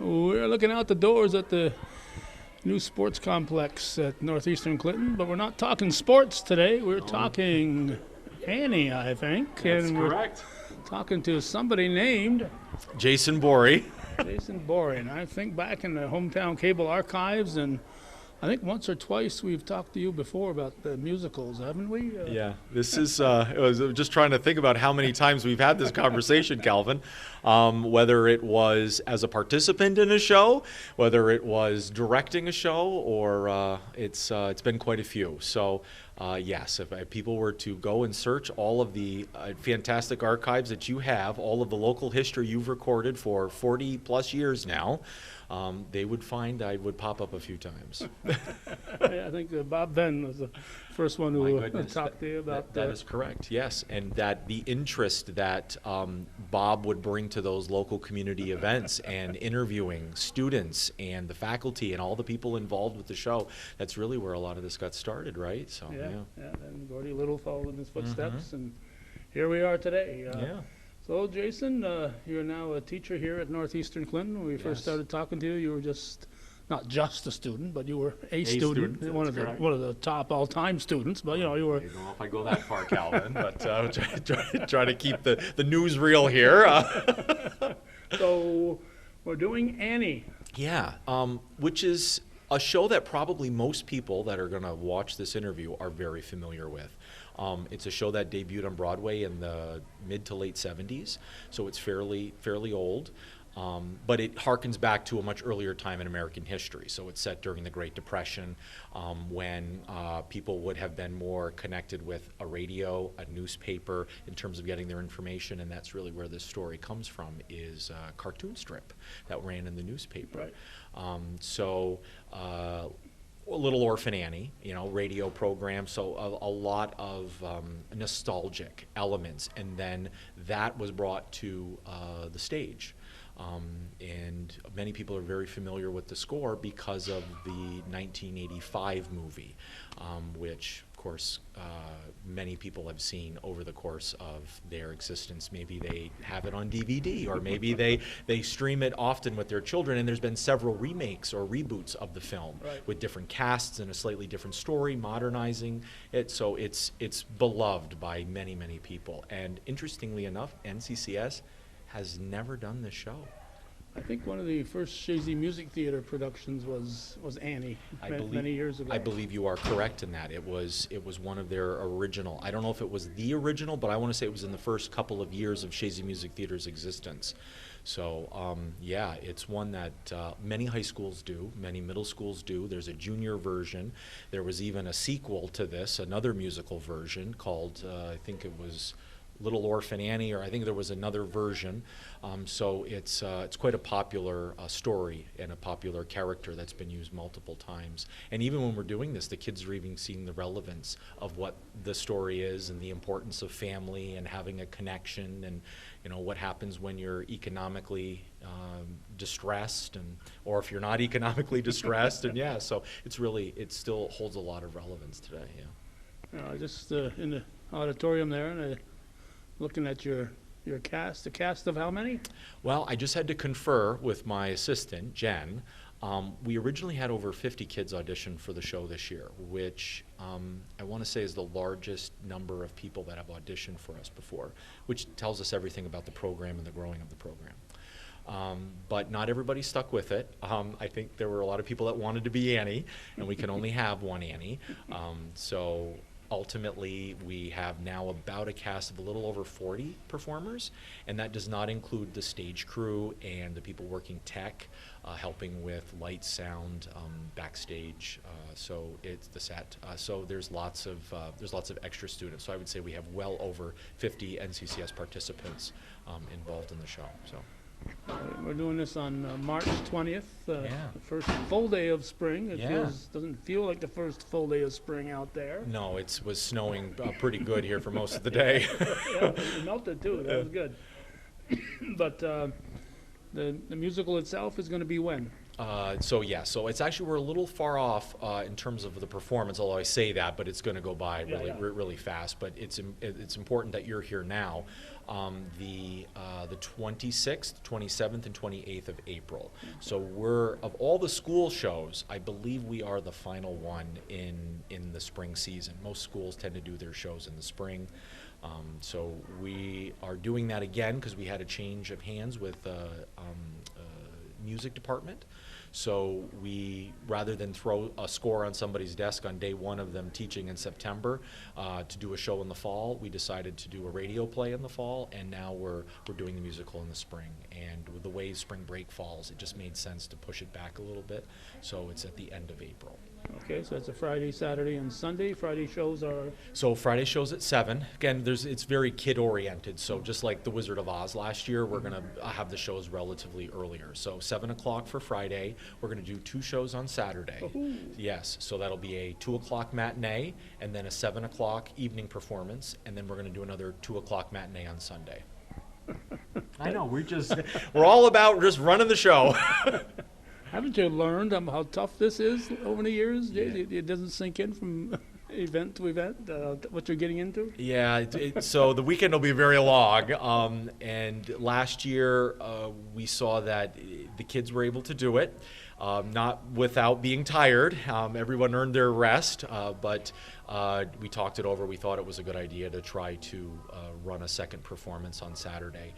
We're looking out the doors at the new sports complex at Northeastern Clinton, but we're not talking sports today. We're talking Annie, I think. That's and correct. We're talking to somebody named Jason Borey. Jason Borey. And I think back in the hometown cable archives, and I think once or twice we've talked to you before about the musicals, haven't we? Yeah, this is, I was just trying to think about how many times we've had this conversation, Calvin. Whether it was as a participant in a show, whether it was directing a show, or it's been quite a few. So yes, if people were to go and search all of the fantastic archives that you have, all of the local history you've recorded for 40 plus years now, they would find I would pop up a few times. I think Bob Ben was the first one who talked to you about that. That is correct, yes. And that the interest that Bob would bring to those local community events and interviewing students and the faculty and all the people involved with the show, that's really where a lot of this got started, right? So yeah. And Gordy Little followed in his footsteps, and here we are today. So, Jason, you're now a teacher here at Northeastern Clinton. When we first started talking to you, you were not just a student, but you were a student, one of the top all-time students. But you were. I don't know if I go that far, Calvin, but try to keep the newsreel here. So, we're doing Annie. Yeah, which is a show that probably most people that are going to watch this interview are very familiar with. It's a show that debuted on Broadway in the mid to late 70s, so it's fairly old. But it harkens back to a much earlier time in American history. So it's set during the Great Depression, when people would have been more connected with a radio, a newspaper, in terms of getting their information, and that's really where this story comes from, is a cartoon strip that ran in the newspaper. Right. Little Orphan Annie, radio program, so a lot of nostalgic elements, and then that was brought to the stage. And many people are very familiar with the score because of the 1985 movie, which, of course, many people have seen over the course of their existence. Maybe they have it on DVD, or maybe they stream it often with their children, and there's been several remakes or reboots of the film with different casts and a slightly different story, modernizing it, so it's beloved by many, many people. And interestingly enough, NCCS has never done this show. I think one of the first Shazy Music Theater productions was Annie, many years ago. I believe you are correct in that. It was one of their original. I don't know if it was the original, but I want to say it was in the first couple of years of Shazy Music Theater's existence. So it's one that many high schools do, many middle schools do. There's a junior version. There was even a sequel to this, another musical version called, I think it was Little Orphan Annie, or I think there was another version. So it's quite a popular story and a popular character that's been used multiple times. And even when we're doing this, the kids are even seeing the relevance of what the story is and the importance of family and having a connection, and what happens when you're economically distressed, or if you're not economically distressed. And so it still holds a lot of relevance today. Just in the auditorium there, and looking at your cast, a cast of how many? Well, I just had to confer with my assistant, Jen. We originally had over 50 kids audition for the show this year, which I want to say is the largest number of people that have auditioned for us before, which tells us everything about the program and the growing of the program. But not everybody stuck with it. I think there were a lot of people that wanted to be Annie, and we can only have one Annie. So ultimately, we have now about a cast of a little over 40 performers, and that does not include the stage crew and the people working tech, helping with light, sound, backstage. So it's the set. So there's lots of extra students. So I would say we have well over 50 NCCS participants involved in the show. So. We're doing this on March 20th, the first full day of spring. It doesn't feel like the first full day of spring out there. No, it was snowing pretty good here for most of the day. It melted too. That was good. But the musical itself is going to be when? So it's actually, we're a little far off in terms of the performance, although I say that, but it's going to go by really fast. But it's important that you're here now. The 26th, 27th, and 28th of April. So of all the school shows, I believe we are the final one in the spring season. Most schools tend to do their shows in the spring. So we are doing that again because we had a change of hands with music department. So we, rather than throw a score on somebody's desk on day one of them teaching in September to do a show in the fall, we decided to do a radio play in the fall, and now we're doing the musical in the spring. And with the way spring break falls, it just made sense to push it back a little bit. So it's at the end of April. Okay, so it's a Friday, Saturday, and Sunday. Friday shows are... So Friday shows at 7. Again, it's very kid-oriented. So just like The Wizard of Oz last year, we're going to have the shows relatively earlier. So 7 o'clock for Friday. We're going to do 2 shows on Saturday. Ooh. Yes, so that'll be a 2 o'clock matinee and then a 7 o'clock evening performance. And then we're going to do another 2 o'clock matinee on Sunday. I know, we're all about just running the show. Haven't you learned how tough this is over the years? Yeah. It doesn't sink in from event to event, what you're getting into? Yeah, so the weekend will be very long. And last year we saw that the kids were able to do it, not without being tired. Everyone earned their rest, but we talked it over. We thought it was a good idea to try to run a second performance on Saturday.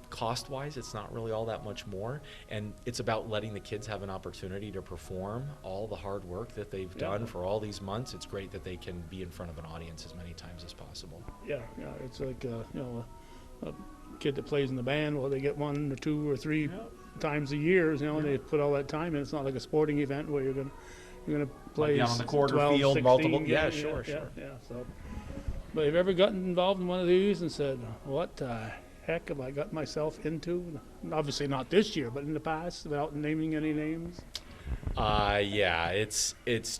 Cost-wise, it's not really all that much more, and it's about letting the kids have an opportunity to perform all the hard work that they've done for all these months. It's great that they can be in front of an audience as many times as possible. Yeah, it's like a kid that plays in the band. Well, they get 1 or 2 or 3 times a year. And they put all that time in. It's not like a sporting event where you're gonna play on the quarter 12, field, 16, multiple. Yeah, sure. So, but have you ever gotten involved in one of these and said, "What heck have I got myself into?" Obviously not this year, but in the past, without naming any names. Yeah, it's it's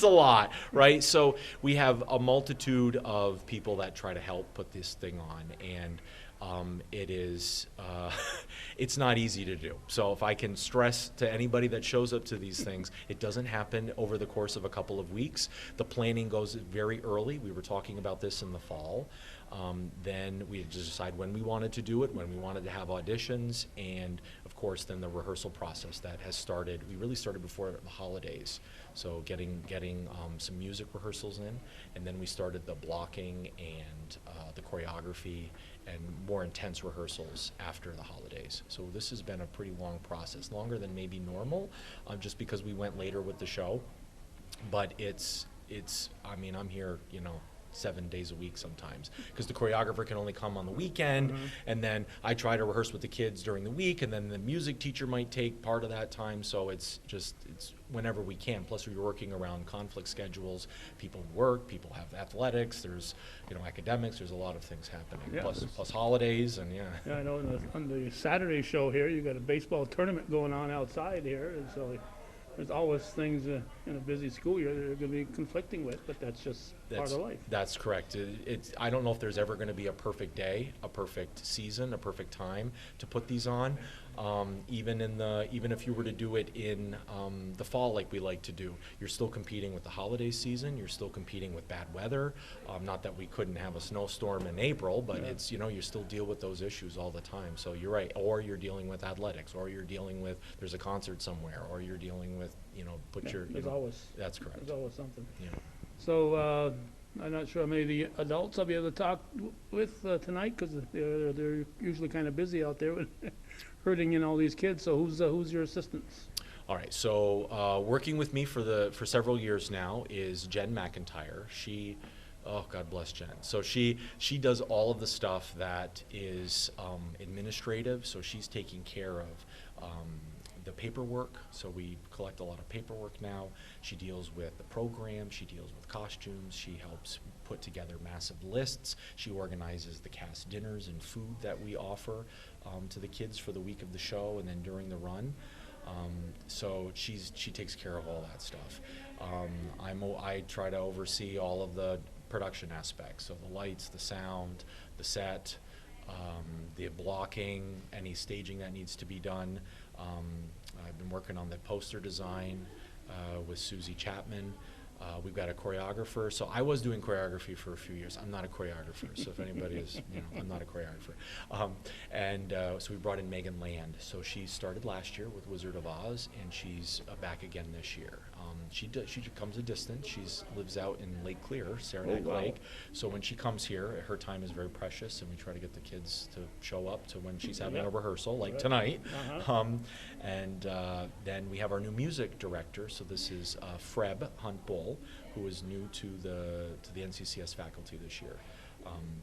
a lot, right? So we have a multitude of people that try to help put this thing on, and it's not easy to do. So if I can stress to anybody that shows up to these things, it doesn't happen over the course of a couple of weeks. The planning goes very early. We were talking about this in the fall. Then we had to decide when we wanted to do it, when we wanted to have auditions, and of course then the rehearsal process that has started. We really started before the holidays, so getting some music rehearsals in, and then we started the blocking and the choreography and more intense rehearsals after the holidays. So this has been a pretty long process, longer than maybe normal, just because we went later with the show. But I mean, I'm here, 7 days a week sometimes, because the choreographer can only come on the weekend, and then I try to rehearse with the kids during the week, and then the music teacher might take part of that time. So it's whenever we can. Plus we're working around conflict schedules. People work, people have athletics, there's academics, there's a lot of things happening. Yeah, plus holidays, and Yeah, I know on the Saturday show here, you got a baseball tournament going on outside here, and so there's always things in a busy school year that are going to be conflicting with, but that's just part of life. That's correct. I don't know if there's ever going to be a perfect day, a perfect season, a perfect time to put these on. Even if you were to do it in the fall, like we like to do, you're still competing with the holiday season. You're still competing with bad weather. Not that we couldn't have a snowstorm in April, but it's you still deal with those issues all the time. So you're right. Or you're dealing with athletics, or you're dealing with there's a concert somewhere, or you're dealing with always. That's correct. There's always something. Yeah. So I'm not sure how many of the adults I'll be able to talk with tonight, because they're usually kind of busy out there with herding in all these kids. So who's your assistants? All right. So working with me for several years now is Jen McIntyre. Oh, God bless Jen. So she does all of the stuff that is administrative. So she's taking care of the paperwork. So we collect a lot of paperwork now. She deals with the program. She deals with costumes. She helps put together massive lists. She organizes the cast dinners and food that we offer to the kids for the week of the show and then during the run. So she takes care of all that stuff. I try to oversee all of the production aspects, so the lights, the sound, the set, the blocking, any staging that needs to be done. I've been working on the poster design with Susie Chapman. We've got a choreographer. So I was doing choreography for a few years. I'm not a choreographer, so if anybody is, I'm not a choreographer. So we brought in Megan Land. So she started last year with Wizard of Oz, and she's back again this year. She comes a distance. She lives out in Lake Clear, Saranac Lake. So when she comes here, her time is very precious, and we try to get the kids to show up to when she's having a rehearsal, like tonight. Then we have our new music director. So this is Freb Hunt Bull, who is new to the NCCS faculty this year.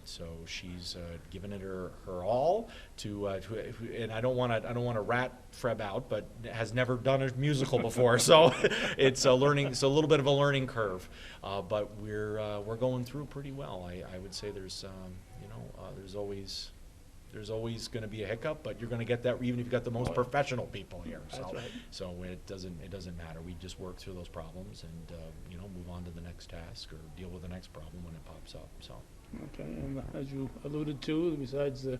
So she's given it her all to and I don't want to rat Freb out, but has never done a musical before, so it's a little bit of a learning curve, but we're going through pretty well. I would say there's always going to be a hiccup, but you're going to get that even if you've got the most professional people here. So it doesn't matter. We just work through those problems and move on to the next task or deal with the next problem when it pops up. So. Okay, and as you alluded to, besides the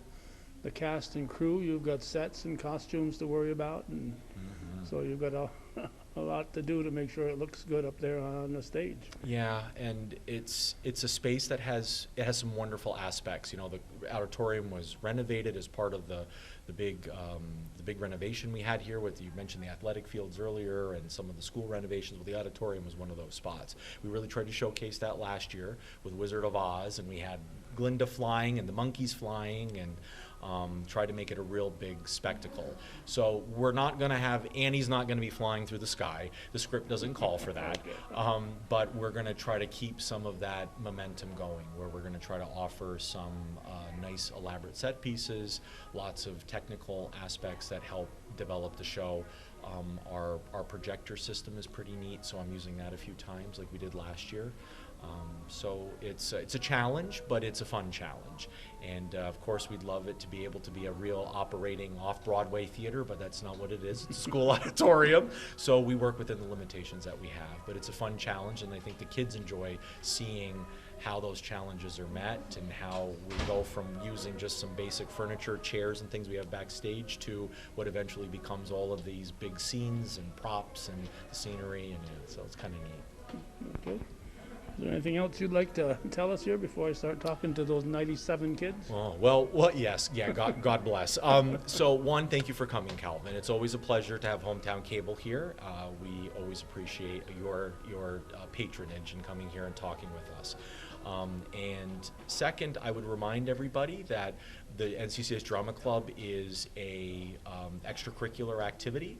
cast and crew, you've got sets and costumes to worry about, and so you've got a lot to do to make sure it looks good up there on the stage. Yeah, and it's a space that has some wonderful aspects. The auditorium was renovated as part of the big renovation we had here. You mentioned the athletic fields earlier and some of the school renovations. Well, the auditorium was one of those spots. We really tried to showcase that last year with Wizard of Oz, and we had Glinda flying and the monkeys flying, and try to make it a real big spectacle. So we're not going to have, Annie's not going to be flying through the sky. The script doesn't call for that. But we're going to try to keep some of that momentum going, where we're going to try to offer some nice elaborate set pieces, lots of technical aspects that help develop the show. Our projector system is pretty neat, so I'm using that a few times like we did last year. So it's a challenge, but it's a fun challenge. And of course, we'd love it to be able to be a real operating off-Broadway theater, but that's not what it is. It's a school auditorium. So we work within the limitations that we have. But it's a fun challenge, and I think the kids enjoy seeing how those challenges are met and how we go from using just some basic furniture, chairs, and things we have backstage to what eventually becomes all of these big scenes and props and scenery, and so it's kind of neat. Okay. Is there anything else you'd like to tell us here before I start talking to those 97 kids? Oh, well, yes. Yeah, God bless. So one, thank you for coming, Calvin. It's always a pleasure to have Hometown Cable here. We always appreciate your patronage in coming here and talking with us. And second, I would remind everybody that the NCCS Drama Club is a extracurricular activity.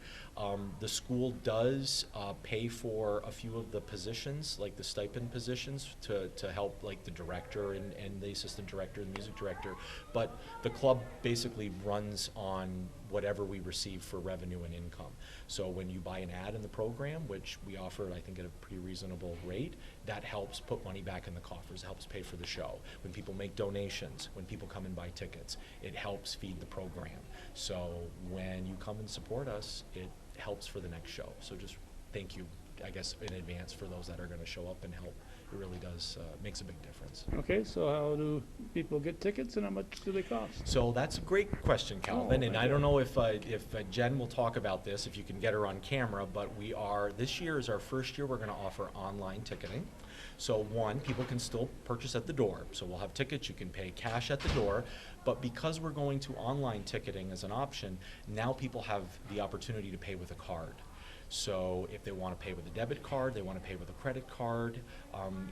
The school does pay for a few of the positions, like the stipend positions, to help like the director and the assistant director and the music director. But the club basically runs on whatever we receive for revenue and income. So when you buy an ad in the program, which we offer, I think, at a pretty reasonable rate, that helps put money back in the coffers, it helps pay for the show. When people make donations, when people come and buy tickets, it helps feed the program. So when you come and support us, it helps for the next show. So just thank you, I guess, in advance for those that are going to show up and help. It really does makes a big difference. Okay, so how do people get tickets and how much do they cost? So that's a great question, Calvin, and I don't know if Jen will talk about this, if you can get her on camera, but this year is our first year we're going to offer online ticketing. So one, people can still purchase at the door. So we'll have tickets, you can pay cash at the door, but because we're going to online ticketing as an option, now people have the opportunity to pay with a card. So if they want to pay with a debit card, they want to pay with a credit card,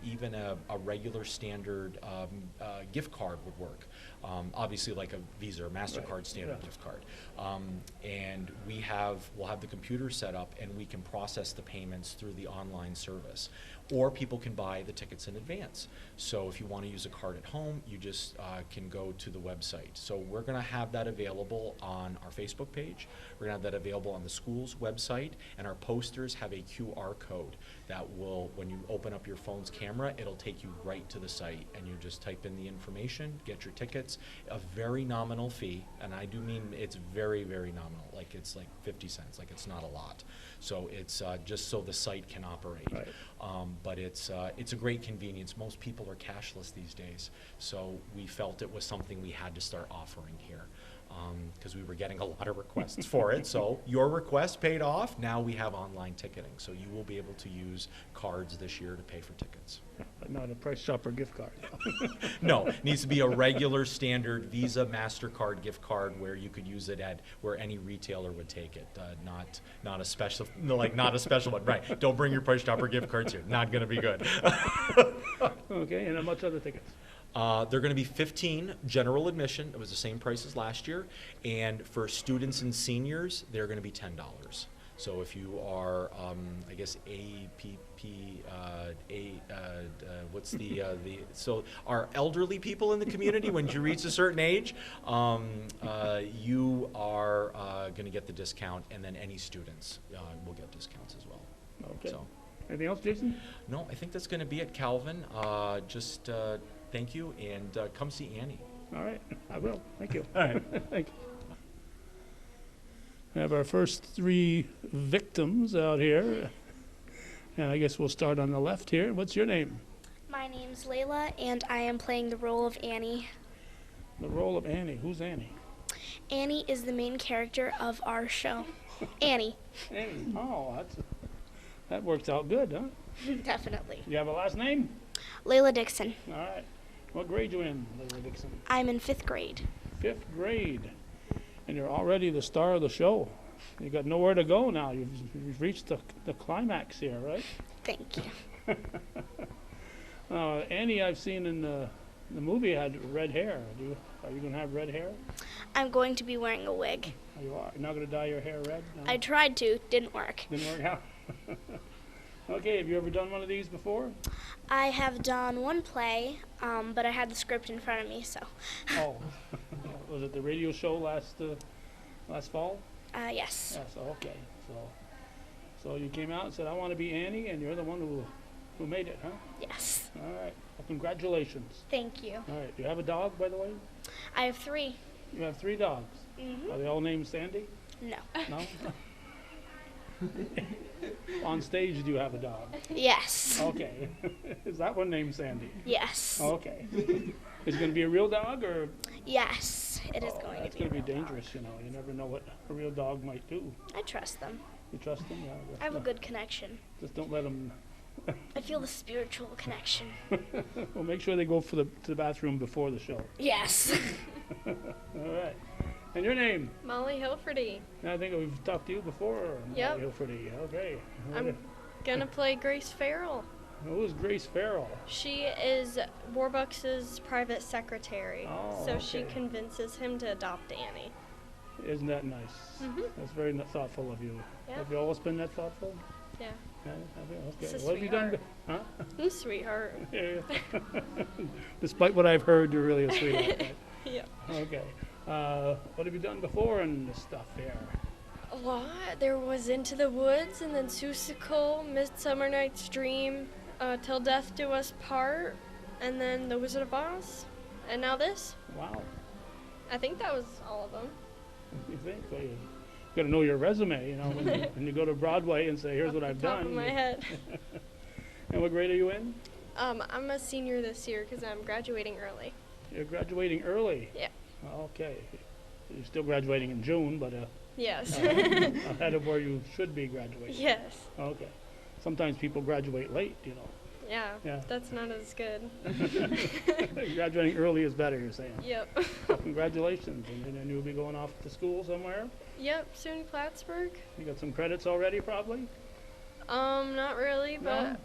even a regular standard gift card would work. Obviously like a Visa or MasterCard standard gift card. And we'll have the computer set up and we can process the payments through the online service. Or people can buy the tickets in advance. So if you want to use a card at home, you just can go to the website. So we're going to have that available on our Facebook page. We're going to have that available on the school's website, and our posters have a QR code that will, when you open up your phone's camera, it'll take you right to the site, and you just type in the information, get your tickets, a very nominal fee, and I do mean it's very, very nominal, like it's like 50 cents, like it's not a lot. So it's just so the site can operate. Right. But it's a great convenience. Most people are cashless these days, so we felt it was something we had to start offering here, because we were getting a lot of requests for it. So your request paid off. Now we have online ticketing, so you will be able to use cards this year to pay for tickets. But not a Price Chopper gift card. No, it needs to be a regular standard Visa, MasterCard gift card where you could use it at where any retailer would take it. Not a special, not a special one. Right? Don't bring your Price Chopper gift cards here. Not going to be good. Okay, and how much are the tickets? They're going to be 15 general admission. It was the same price as last year. And for students and seniors, they're going to be $10. So if you are, I guess, so our elderly people in the community, when you reach a certain age, you are going to get the discount, and then any students will get discounts as well. Okay. So, anything else, Jason? no, I think that's going to be it, Calvin. Thank you, and come see Annie. All right, I will. Thank you. All right. Thank you. We have our first 3 victims out here. And I guess we'll start on the left here. What's your name? My name's Layla, and I am playing the role of Annie. The role of Annie. Who's Annie? Annie is the main character of our show. Annie. Annie. Oh, that works out good, huh? Definitely. You have a last name? Layla Dixon. All right. What grade you in, Layla Dixon? I'm in 5th grade. 5th grade. And you're already the star of the show. You got nowhere to go now. You've reached the climax here, right? Thank you. Annie, I've seen in the movie had red hair. Are you going to have red hair? I'm going to be wearing a wig. Oh, you are. You're not going to dye your hair red? No? I tried to, didn't work. Didn't work out. Okay, have you ever done one of these before? I have done one play, but I had the script in front of me, so. Oh, was it the radio show last fall? Yes. Yes. Okay. So you came out and said, "I want to be Annie," and you're the one who made it, huh? Yes. All right. Well, congratulations. Thank you. All right. Do you have a dog, by the way? I have 3. You have 3 dogs. Mm-hmm. Are they all named Sandy? No. No. On stage, do you have a dog? Yes. Okay. Is that one named Sandy? Yes. Okay. Is it going to be a real dog, or? Yes, it is going That's to be. going to be a real dangerous, you know. You never know what a real dog might do. dog. I trust them. You trust them? Yeah. I have a good connection. Just don't let them. I feel the spiritual connection. Well, make sure they go to the bathroom before the show. Yes. All right. And your name? Molly Hilferty. I think we've talked to you before. Or Yep. Hilferty. Okay. I'm gonna play Grace Farrell. Who is Grace Farrell? She is Warbucks' private secretary. Oh, so she okay. convinces him to adopt Annie. Isn't that nice? Mm-hmm. That's very thoughtful of you. Yeah. Have you always been that thoughtful? Yeah. Yeah. Okay. It's a What have you done? sweetheart. Huh? Sweetheart. Yeah. Despite what I've heard, you're really a sweetheart. Right? Yeah. Okay. What have you done before in this stuff here? A lot. There was Into the Woods, and then Seussical, Midsummer Night's Dream, Till Death Do Us Part, and then The Wizard of Oz, and now this. Wow. I think that was all of them. You think? Well, you got to know your resume, you know, when you go to Broadway and say, "Here's what I've Top done." of my head. And what grade are you in? I'm a senior this year because I'm graduating early. You're graduating early. Yeah. Okay. You're still graduating in June, but Yes. ahead of where you should be graduating. Yes. Okay. Sometimes people graduate late, you know. Yeah. Yeah. That's not as good. Graduating early is better, you're saying. Yep. Well, congratulations. And then you'll be going off to school somewhere. Yep. SUNY Plattsburgh. You got some credits already, probably? Not really, No?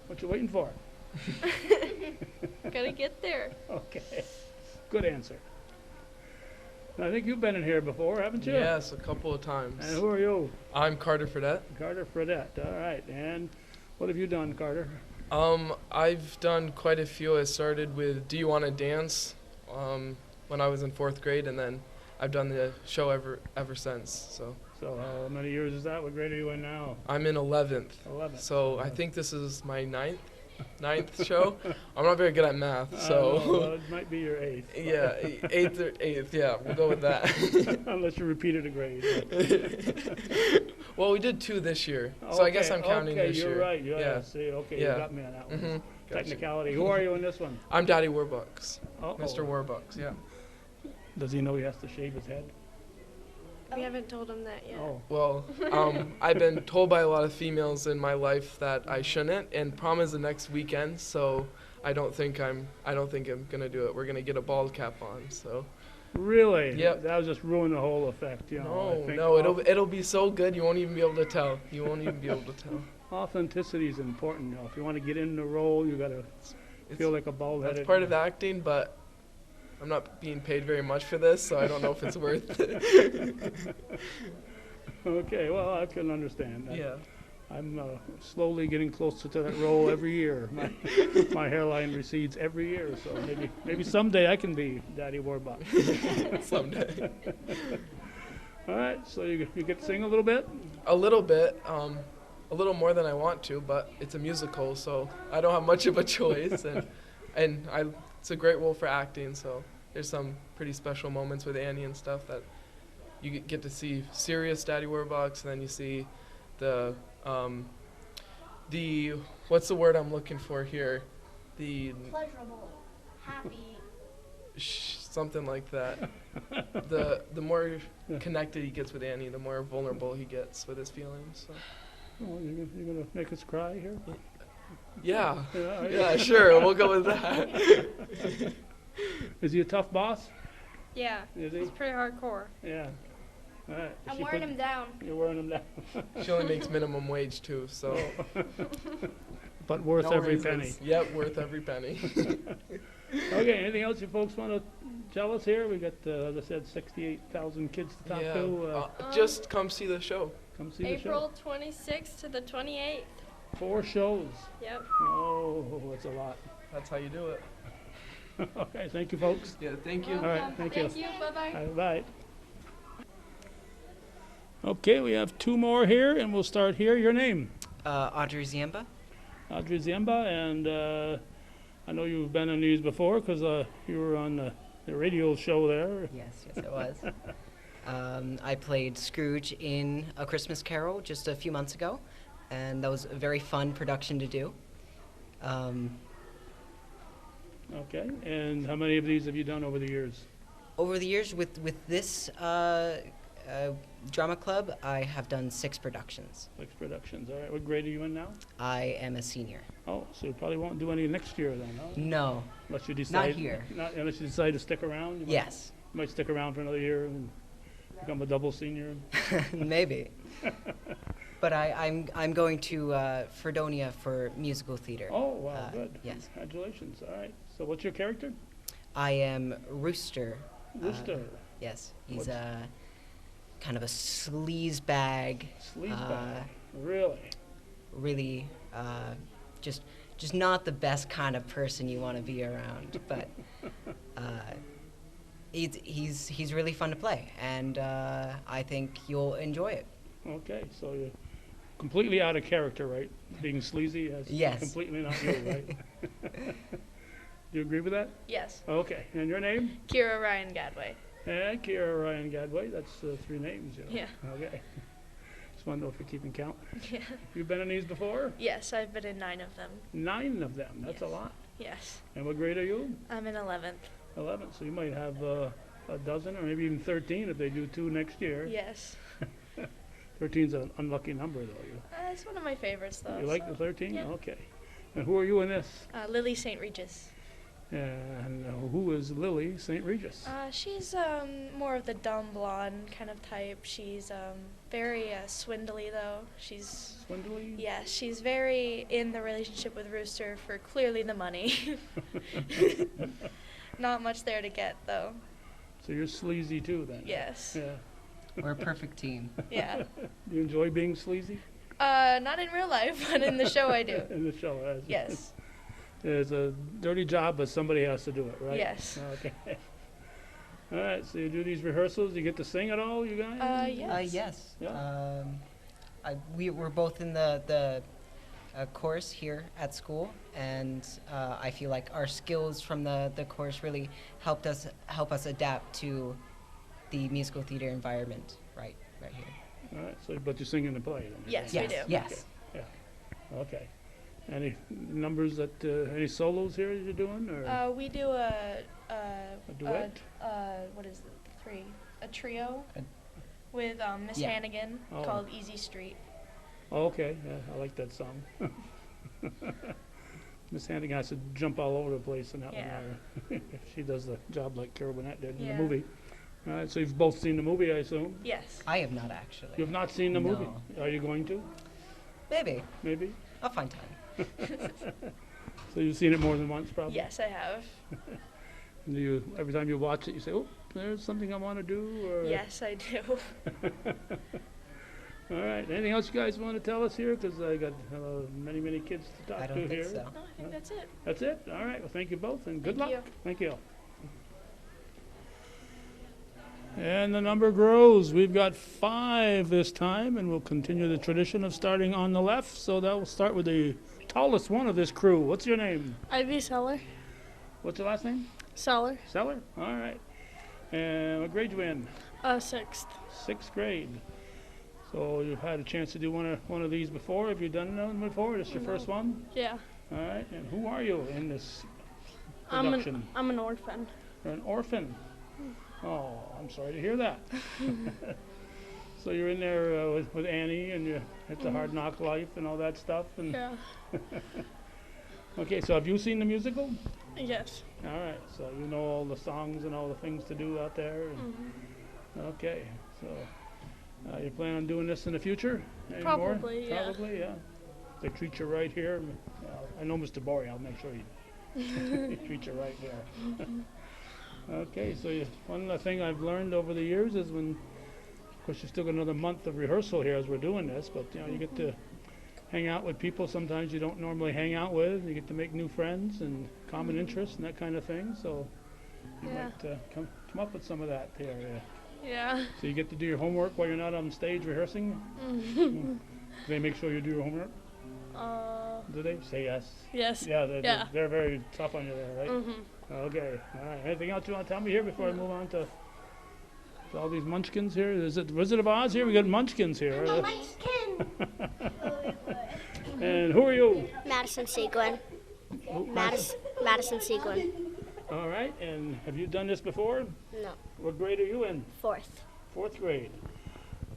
What you waiting for? but gotta get there. Okay. Good answer. I think you've been in here before, haven't you? Yes, a couple of times. And who are you? I'm Carter Fredette. Carter Fredette. All right. And what have you done, Carter? I've done quite a few. I started with Do You Want to Dance when I was in 4th grade, and then I've done the show ever since. So how many years is that? What grade are you in now? I'm in 11th. 11th. So I think this is my 9th ninth show. I'm not very good at math, Well, so it might be your eighth. yeah, eighth. Yeah, we'll go with that. Unless you repeated a grade. Well, we did 2 this year, so I guess I'm counting this year. Okay, you're right. Yeah. See, okay, Yeah. you got me on that one. Mm-hmm. Technicality. Who are you in this one? I'm Daddy Warbucks, Uh-oh. Mr. Warbucks. Yeah. Does he know he has to shave his head? We haven't told him that yet. Oh, Well, I've been told by a lot of females in my life that I shouldn't, and prom is the next weekend, so I don't think I'm gonna do it. We're gonna get a bald cap on, so. really? Yep. That was just ruin the whole effect, you know. I think No, it'll be so good you won't even be able to tell. You won't even be able to tell. authenticity is important, you know. If you want to get in the role, you gotta feel like a bald-headed. That's part of acting, but I'm not being paid very much for this, so I don't know if it's worth it. Okay, well, I can understand that. Yeah. I'm slowly getting closer to that role every year. My hairline recedes every year, so maybe someday I can be Daddy Warbucks. Someday. All right, so you get to sing a little bit? A little bit, a little more than I want to, but it's a musical, so I don't have much of a choice, and it's a great role for acting, so there's some pretty special moments with Annie and stuff that you get to see serious Daddy Warbucks, and then you see the what's the word I'm looking for here? The Pleasurable, happy. something like that. The more connected he gets with Annie, the more vulnerable he gets with his feelings. So. Oh, you're gonna make us cry here? Yeah. Yeah, Yeah, sure. We'll go with that. Is he a tough boss? Yeah, Is he? it's pretty hardcore. Yeah. All right. I'm She wearing put- him down. You're wearing him down. She only makes minimum wage too, so But worth no every raises. penny. Yep, worth every penny. Okay, anything else you folks want to tell us here? We got, as I said, 68,000 kids to talk Yeah. to. Just come see the show. Come see the April 26th to the 28th. show. 4 shows. Yep. Oh, that's a lot. That's how you do it. Okay, thank you, folks. Yeah, thank you. All right, thank you. Thank you. Bye-bye. Bye. Okay, we have 2 more here, and we'll start here. Your name? Audrey Ziemba. Audrey Ziemba, and I know you've been on these before because you were on the radio show there. Yes, it was. I played Scrooge in A Christmas Carol just a few months ago, and that was a very fun production to do. Okay, and how many of these have you done over the years? Over the years with this drama club, I have done 6 productions. 6 productions. All right, what grade are you in now? I am a senior. Oh, so you probably won't do any next year then, huh? No, Unless you decide. here. Not unless you decide to stick around. yes, You might stick around for another year and become a double senior. maybe. But I'm going to Fredonia for musical theater. Oh, wow, good. Yes. Congratulations. All right. So what's your character? I am Rooster. Rooster. Yes, he's What's- a kind of a sleaze bag. Sleazebag. Really? Really, just not the best kind of person you want to be around. But he's really fun to play, and I think you'll enjoy it. Okay, so you're completely out of character, right? Being sleazy is Yes. completely not you, right? Do you agree with that? Yes. Okay, and your name? Kira Ryan Gadway. And Kira Ryan Gadway. That's 3 names, you know. Yeah. Okay. Just want to know if you're keeping count. Yeah. You've been in these before? Yes, I've been in 9 of them. 9 of them. That's a Yes. lot. Yes. And what grade are you? I'm in 11th. 11. So you might have a dozen or maybe even 13 if they do 2 next year. Yes. 13's an unlucky number, though. It's one of my favorites, though. You like so- the 13? yeah. Okay. And who are you in this? Lily St. Regis. And who is Lily St. Regis? She's more of the dumb blonde kind of type. She's very swindly, though. She's Swindly? yes, she's very in the relationship with Rooster for clearly the money. Not much there to get, though. So you're sleazy too, then? Yes. Yeah. We're a perfect team. Yeah. Do you enjoy being sleazy? Not in real life, but in the show I do. In the show, Yes. It's a dirty job, but somebody has to do it, right? Yes. Okay. All right, so you do these rehearsals. You get to sing at all, you guys? Yes. Yes. Yeah. We were both in the a course here at school, and I feel like our skills from the course really help us adapt to the musical theater environment right here. All right, so, but you sing in the play then? Yes, yes, we do. yes. Yeah, okay. Any numbers that, any solos here that you're doing, or We do a duet? what is it? Three. A trio A- with Miss Yeah. Hannigan Oh. called Easy Street. Oh, okay, yeah, I like that song. Miss Hannigan has to jump all over the place in that Yeah. one. If she does the job like Carol Burnett did in the Yeah. movie. All right, so you've both seen the movie, I assume? Yes. I have not actually. You have not seen the movie? No. Are you going to? Maybe. Maybe? I'll find time. So you've seen it more than once, probably? Yes, I have. And do you, every time you watch it, you say, oh, there's something I want to do? Or Yes, I do. All right, anything else you guys want to tell us here? Because I got many, many kids to talk I to don't here. think so. No, I think that's it. That's it? All right, well, thank you both, and good Thank luck. you. Thank you. And the number grows. We've got 5 this time, and we'll continue the tradition of starting on the left. So that will start with the tallest one of this crew. What's your name? Ivy Seller. What's your last name? Seller. Seller? All right. And what grade you in? 6th. 6th grade. So you've had a chance to do one of these before. Have you done one before? This your first one? Yeah. All right. And who are you in this I'm production? an orphan. You're an orphan. Oh, I'm sorry to hear that. So you're in there with Annie, and you at the Hard Knock Life and all that stuff. And Yeah. okay, so have you seen the musical? Yes. All right. So you know all the songs and all the things to do out there. And okay. So you plan on doing this in the future? Any more? Probably, yeah. Probably, yeah. They treat you right here. I know Mr. Bory. I'll make sure he treat you right there. Okay, so one thing I've learned over the years is when, of course, you still got another month of rehearsal here as we're doing this, but you get to hang out with people sometimes you don't normally hang out with. You get to make new friends and common interests and that kind of thing. So you Yeah. might come up with some of that here. Yeah. So you get to do your homework while you're not on stage rehearsing. Do they make sure you do your homework? Do they? Say yes. Yes. Yeah, Yeah. they're very tough on you there, right? Okay. All right. Anything else you want to tell me here before I move on to all these munchkins here? Is it Wizard of Oz here? We got munchkins here. And who are you? Madison Seguin. Madison Seguin. All right. And have you done this before? No. What grade are you in? 4th. 4th grade.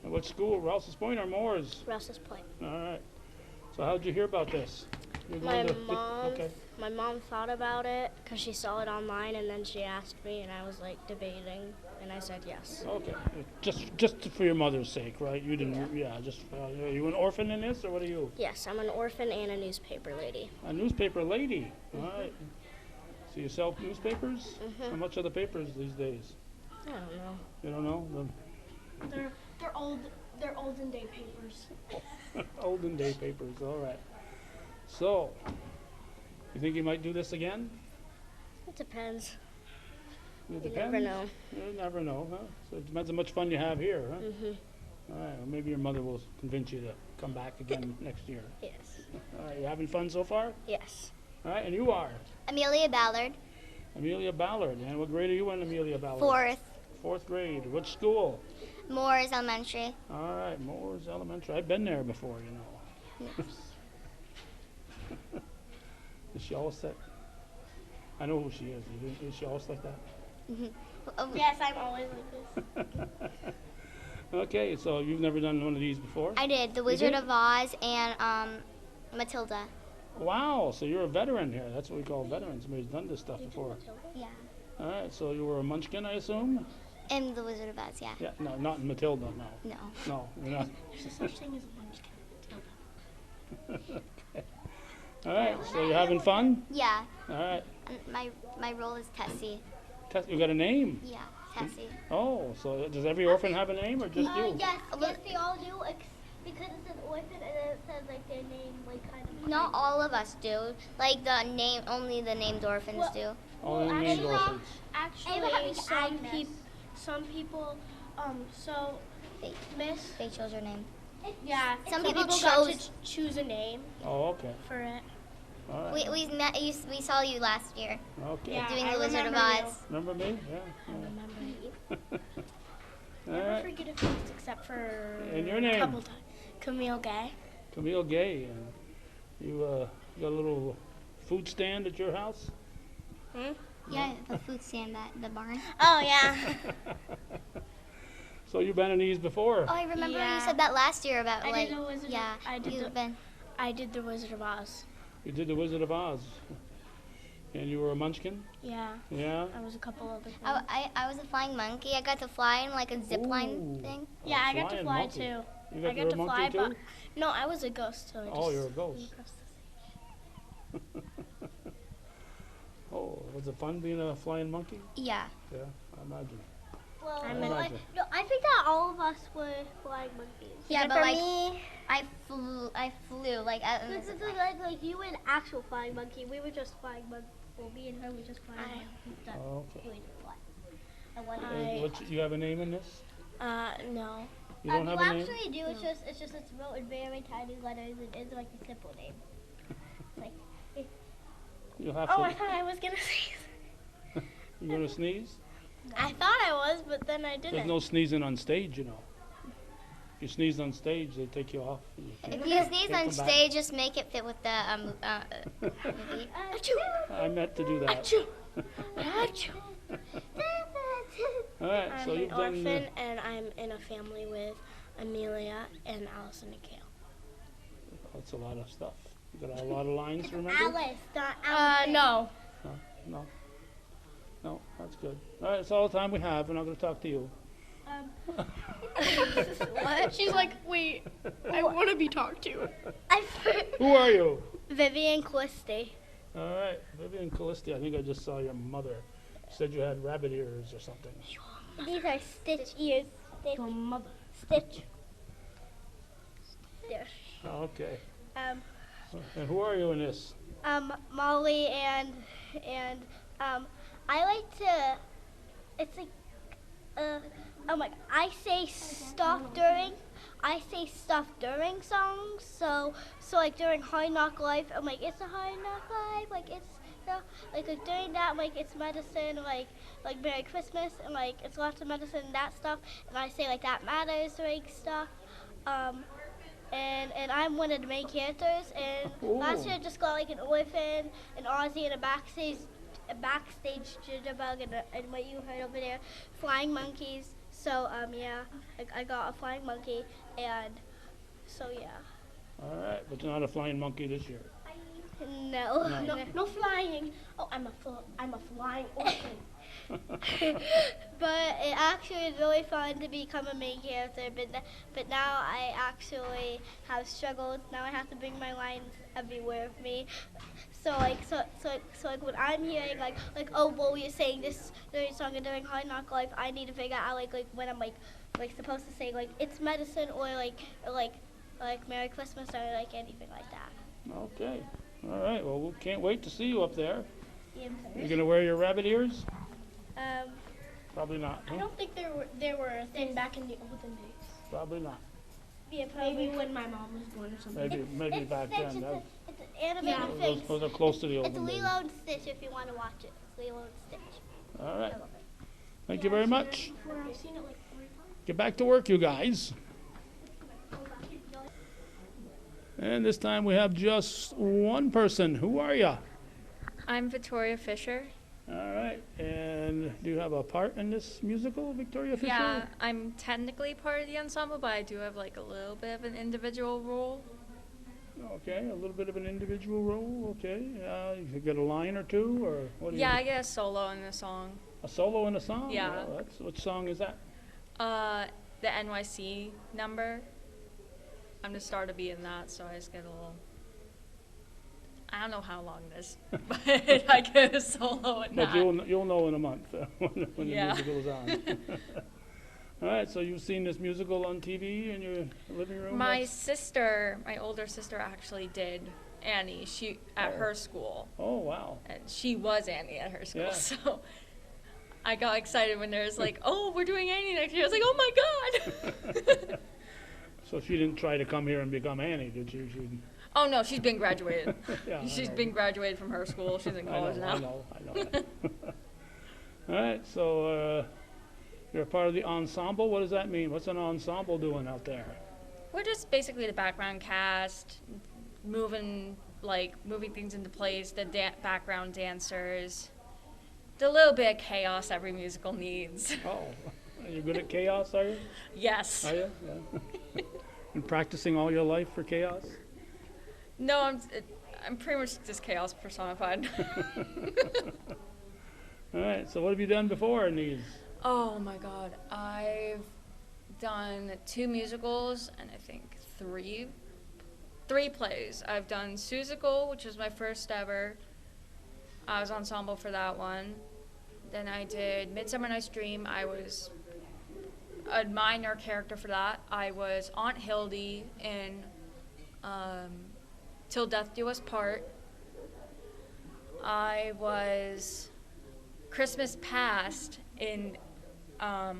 And what school? Rouse's Point or Moore's? Rouse's Point. All right. So how'd you hear about this? You're going okay. My mom thought about it because she saw it online, and then she asked me, and I was like debating, and I said yes. Okay. Just for your mother's sake, right? You didn't. Yeah. Just. Are you an orphan in this, or what are you? Yes, I'm an orphan and a newspaper lady. A newspaper lady. All right. So you sell newspapers? How much are the papers these days? I don't know. You don't know? They're olden day papers. The olden day papers. All right. So, you think you might do this again? It depends. It You depends. never know. You never know, huh? So it depends how much fun you have here, huh? All right. Well, maybe your mother will convince you to come back again next year. Yes. All right. You having fun so far? Yes. All right. And you are? Amelia Ballard, Amelia Ballard. And what grade are you in, Amelia Ballard? 4th, 4th grade. Which school? Moore's Elementary. All right, Moore's Elementary. I've been there before, you know. Is she always that? I know who she is. Is she always like that? Yes, I'm always like this. Okay, so you've never done one of these before? I did The Wizard did? of Oz and Matilda. Wow, so you're a veteran here. That's what we call veterans. Somebody's done this stuff before. Yeah. All right, so you were a munchkin, I assume? And The Wizard of Oz, yeah. Yeah, no, not in Matilda, no. No. No, you're not. Such thing as a munchkin. Okay. All right, so you're having fun? Yeah. All right. And my role is Tessie. You got a name? Yeah, Tessie. Oh, so does every orphan have a name or just you? Yes, they all do, because it's an orphan and it says like their name, like kind of. Not all of us do. Like only the named orphans do. Only named orphans. Actually, Some people, They chose your name. Yeah, Some so people got chose- to choose a name Oh, okay. for it. All right. We saw you last year Okay. Yeah. doing I the Wizard of remember you. Oz. Remember me? Yeah. I remember you. All Never right. forget a face except for And your name? a couple times. Camille Gay. Camille Gay. You got a little food stand at your house? Yeah, the food stand at the barn. Oh yeah. So you've been in these before? Oh, I remember you Yeah. said that last year about I like did the Wizard. yeah. I did You've the. been. I did the Wizard of Oz. You did the Wizard of Oz. And you were a munchkin? Yeah. Yeah? I was a couple other things. I was a flying monkey. I got to fly in like a zip line Ooh. thing. Yeah, I got to flying fly monkey. too. You got I got to monkey fly, too? but no, I was a ghost. So I Oh, just you're a ghost. across the Oh, was it fun being a flying monkey? Yeah. Yeah, I imagine. Well, I'm I imagine. no, I think that all of us were flying monkeys. Yeah, Except but for like me. I flew like out in the This zip is line. like you were an actual flying monkey. We were just flying monkeys. Well, me and her were just flying monkeys. That Oh, okay. we didn't fly. I wanted You have a name in this? No. You don't have you a name? actually do. It's wrote in very tiny letters. It's like a simple name. It's like You'll have Oh, I to. thought I was gonna sneeze. You gonna sneeze? I thought I was, but then I There's didn't. no sneezing on stage, you know. If you sneeze on stage, they take you off. and you can't- If you sneeze can't on come back. stage, just make it fit with the movie. Achoo! I meant to do that. Achoo! Achoo! All right, I'm so an you've done. orphan, and I'm in a family with Amelia and Allison and Kale. That's a lot of stuff. You got a lot of lines to remember? Alice, not Alice. No. No. No, that's good. All right, that's all the time we have, and I'm going to talk to you. What? She's like, wait, I want to be talked to. Who are you? Vivian Christie. All right, Vivian Callisti. I think I just saw your mother. She said you had rabbit ears or something. These are Stitch ears. Stitch. Your mother. Stitch. There. Okay. Um, And who are you in this? Molly and I like to. It's like, oh my! I say stuff during. I say stuff during songs. So like during Hard Knock Life, I'm like it's a Hard Knock Life. Like it's like during that, like it's medicine. Like Merry Christmas and like it's lots of medicine and that stuff. And I say like that matters during stuff. And I'm one of the main characters. And last year I just got like an orphan, an Aussie, and a backstage jitterbug, and what you heard over there, flying monkeys. So yeah, I got a flying monkey, and so yeah. All right, but you're not a flying monkey this year. No. No flying. Oh, I'm a flying orphan. But it actually is really fun to become a main character. But now I actually have struggles. Now I have to bring my lines everywhere with me. So like when I'm hearing like oh well you're saying this during song and during Hard Knock Life, I need to figure out like when I'm like supposed to say like it's medicine or like Merry Christmas or like anything like that. Okay. All right. Well, we can't wait to see you up there. Yeah. You gonna wear your rabbit ears? Probably not. I Huh? don't think there were a thing back in the olden days. Probably not. Yeah, probably. Maybe when my mom was born or something. Maybe It's back Stitch, then. it's an animated thing. Those are close to the It's olden days. Lilo and Stitch if you want to watch it. It's Lilo and Stitch. All right. I love it. Thank you very much. I've seen it like 3 times. Get back to work, you guys. And this time we have just one person. Who are you? I'm Victoria Fisher. All right. And do you have a part in this musical, Victoria Fisher? Yeah, I'm technically part of the ensemble, but I do have like a little bit of an individual role. Okay, a little bit of an individual role. Okay. You get a line or two, or what? Do Yeah, you I get a solo in the song. a solo in a song. Yeah. Well, which song is that? The NYC number. I'm the star to be in that, so I just get a little. I don't know how long it is, but I get a solo in But that. you'll know in a month when the Yeah. musical is on. All right. So you've seen this musical on TV in your living room? My That's- sister, my older sister, actually did Annie. She at Oh. her school, Oh wow. and she was Annie at her school. Yeah. So I got excited when there was like, "Oh, we're doing Annie next year." I was like, "Oh my god!" So she didn't try to come here and become Annie, did she? Oh no, she's been graduated. Yeah, She's I know. been graduated from her school. She's in college now. I know that. All right, so you're a part of the ensemble. What does that mean? What's an ensemble doing out there? We're just basically the background cast, moving things into place, the background dancers, the little bit of chaos every musical needs. Oh, you're good at chaos, are you? Yes. Are you? Yeah. Been practicing all your life for chaos? No, I'm pretty much just chaos personified. All right, so what have you done before in these? Oh my God, I've done 2 musicals and I think 3 plays. I've done Seussical, which was my first ever. I was ensemble for that one. Then I did Midsummer Night's Dream. I was a minor character for that. I was Aunt Hildy in Till Death Do Us Part. I was Christmas Past in A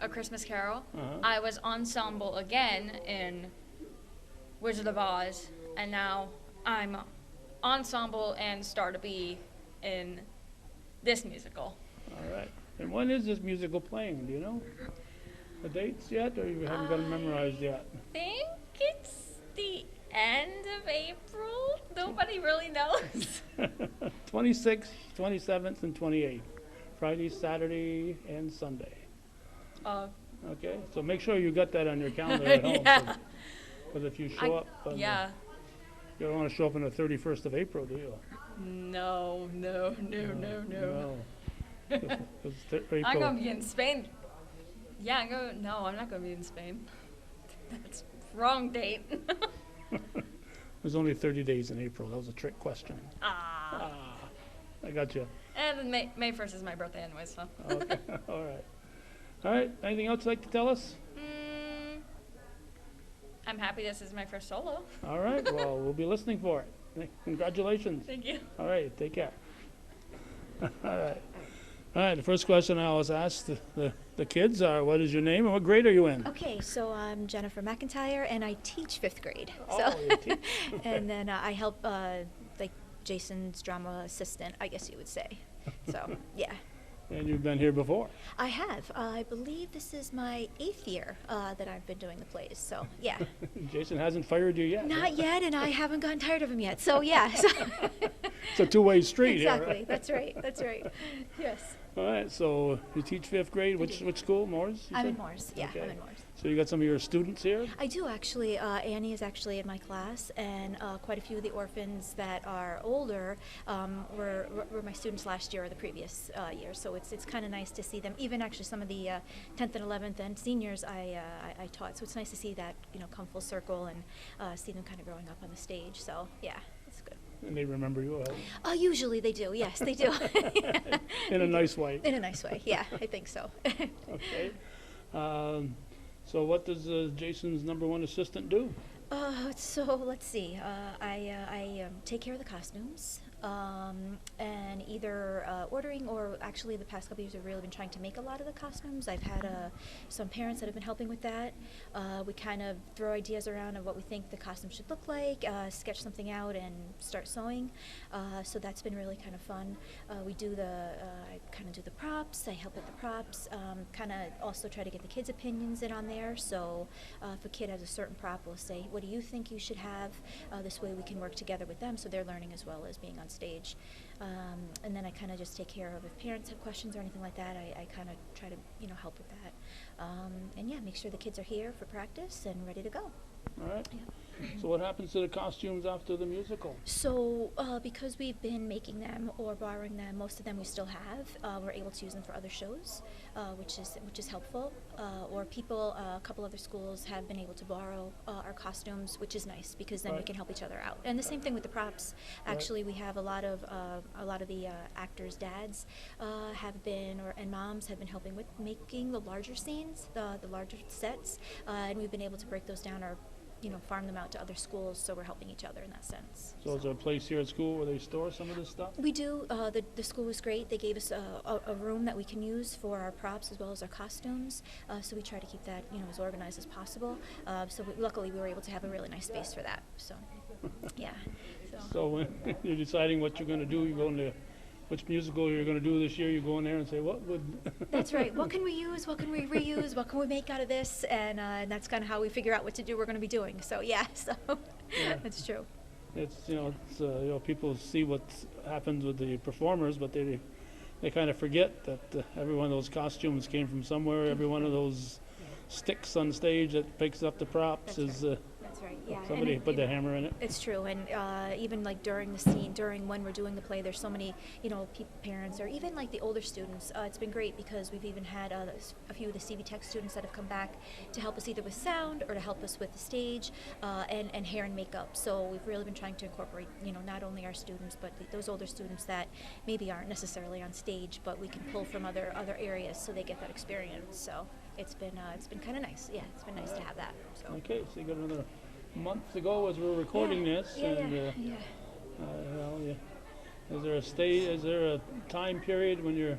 Christmas Carol. I was ensemble again in Wizard of Oz, and now I'm ensemble and star to be in this musical. All right. And when is this musical playing? Do you know the dates yet, or you haven't got them memorized yet? I think it's the end of April. Nobody really knows. 26th, 27th, and 28th. Friday, Saturday, and Sunday. Okay, so make sure you got that on your calendar at home. Yeah. Because if you show up, Yeah. you don't want to show up on the 31st of April, do you? No. No. 'Cause I'm April, gonna be in Spain. Yeah, I'm not gonna be in Spain. That's wrong date. there's only 30 days in April. That was a trick question. Ah. I got you. And then May 1st is my birthday anyway, so. Okay, all right. All right, anything else you'd like to tell us? I'm happy this is my first solo. All right, well, we'll be listening for it. Congratulations. Thank you. All right, take care. All right. All right, the first question I always ask the kids are, what is your name and what grade are you in? Okay, so I'm Jennifer McIntyre, and I teach 5th grade. Oh, you teach? And then I help, like, Jason's drama assistant, I guess you would say. So, yeah. And you've been here before? I have. I believe this is my 8th year that I've been doing the plays. So, yeah. Jason hasn't fired you yet. Not yet, and I haven't gotten tired of him yet. So, yeah. It's a two-way street exactly. here. That's right. Yes. All right, so you teach 5th grade. Which school? Moores? I'm in Moores. Yeah, Okay. I'm in Moores. So you got some of your students here? I do actually. Annie is actually in my class, and quite a few of the orphans that are older were my students last year or the previous year. So it's kind of nice to see them. Even actually some of the 10th and 11th and seniors I taught. So it's nice to see that come full circle and see them kind of growing up on the stage. So yeah, it's good. And they remember you? Usually they do. Yes, they do. In a nice way. In a nice way. Yeah, I think so. Okay. So what does Jason's #1 assistant do? So let's see. I take care of the costumes, and either ordering or actually the past couple years I've really been trying to make a lot of the costumes. I've had some parents that have been helping with that. We kind of throw ideas around of what we think the costume should look like, sketch something out, and start sewing. So that's been really kind of fun. We do I kind of do the props. I help with the props. Kind of also try to get the kids' opinions in on there. So if a kid has a certain prop, we'll say, what do you think you should have? This way we can work together with them so they're learning as well as being on stage. And then I kind of just take care of if parents have questions or anything like that, I kind of try to help with that. And yeah, make sure the kids are here for practice and ready to go. All right. Yeah. So what happens to the costumes after the musical? So because we've been making them or borrowing them, most of them we still have. We're able to use them for other shows, which is helpful. Or people, a couple other schools have been able to borrow our costumes, which is nice because then we can help each other out. And the same thing with the props. Actually, we have a lot of the actors' dads and moms have been helping with making the larger scenes, the larger sets, and we've been able to break those down or farm them out to other schools, so we're helping each other in that sense. So is there a place here at school where they store some of this stuff? We do. The school was great. They gave us a room that we can use for our props as well as our costumes. So we try to keep that as organized as possible. Luckily we were able to have a really nice space for that. So yeah. So when you're deciding what you're going to do, you're going to which musical you're going to do this year, you go in there and say, what would... That's right. What can we use? What can we reuse? What can we make out of this? And that's kind of how we figure out what to do we're going to be doing. So, yeah, that's true. It's, people see what happens with the performers, but they kind of forget that every one of those costumes came from somewhere. Every one of those sticks on stage that picks up the props is... That's right. Yeah. Somebody put the hammer in it. It's true, and even like during the scene, when we're doing the play, there's so many, parents or even like the older students. It's been great because we've even had a few of the CV Tech students that have come back to help us either with sound or to help us with the stage and hair and makeup. So we've really been trying to incorporate, not only our students but those older students that maybe aren't necessarily on stage, but we can pull from other areas so they get that experience. So it's been kind of nice. Yeah, it's been nice to have that. So. Okay, so you got another month ago as we're recording this. Is there a time period when you're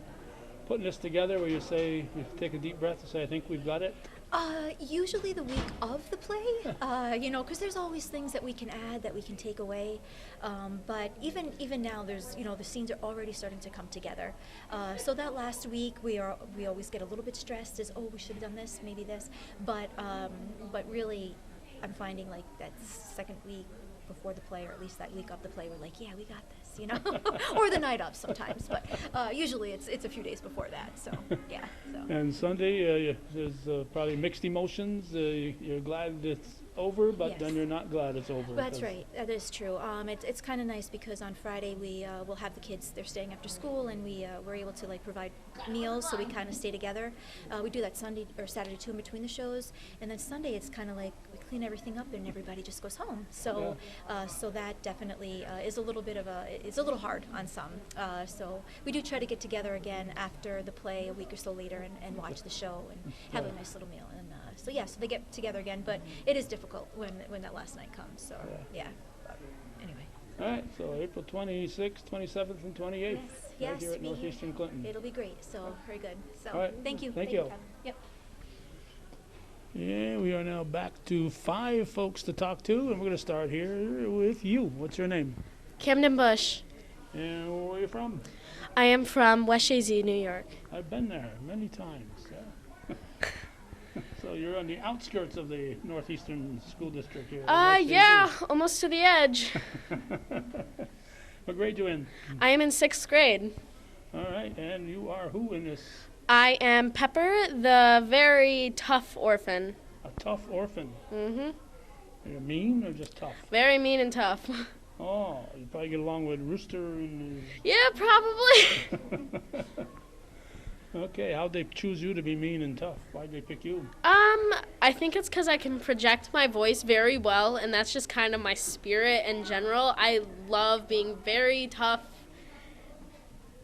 putting this together where you take a deep breath and say, I think we've got it? Usually the week of the play, because there's always things that we can add, that we can take away. But even now, there's, the scenes are already starting to come together. So that last week, we always get a little bit stressed as, we should have done this, maybe this. But really, I'm finding like that second week before the play, or at least that week of the play, we're like, yeah, we got this, or the night of sometimes. But usually it's a few days before that. So yeah. So. And Sunday, there's probably mixed emotions. You're glad it's over, but then you're not glad it's over. That's right. That is true. It's kind of nice because on Friday we will have the kids. They're staying after school, and we're able to provide meals, so we kind of stay together. We do that Sunday or Saturday too in between the shows, and then Sunday it's kind of like we clean everything up and everybody just goes home. So so that definitely is a little bit of it's a little hard on some. So we do try to get together again after the play a week or so later and watch the show and have a nice little meal. And so they get together again, but it is difficult when that last night comes. So but anyway. All right, so April 26th, 27th, and 28th. Yes, right here at Northeastern Clinton. It'll be great. So very good. So all right. Thank you. Thank you. Kevin. Yep. Yeah, we are now back to 5 folks to talk to, and we're going to start here with you. What's your name? Camden Bush. And where are you from? I am from West Shazy, New York. I've been there many times. So you're on the outskirts of the Northeastern School District here. Yeah, almost to the edge. What grade you in? I am in 6th grade. All right, and you are who in this? I am Pepper, the very tough orphan. A tough orphan? Mm-hmm. You're mean or just tough? Very mean and tough. Oh, you probably get along with Rooster and... Yeah, probably. Okay, how'd they choose you to be mean and tough? Why'd they pick you? I think it's because I can project my voice very well, and that's just kind of my spirit in general. I love being very tough,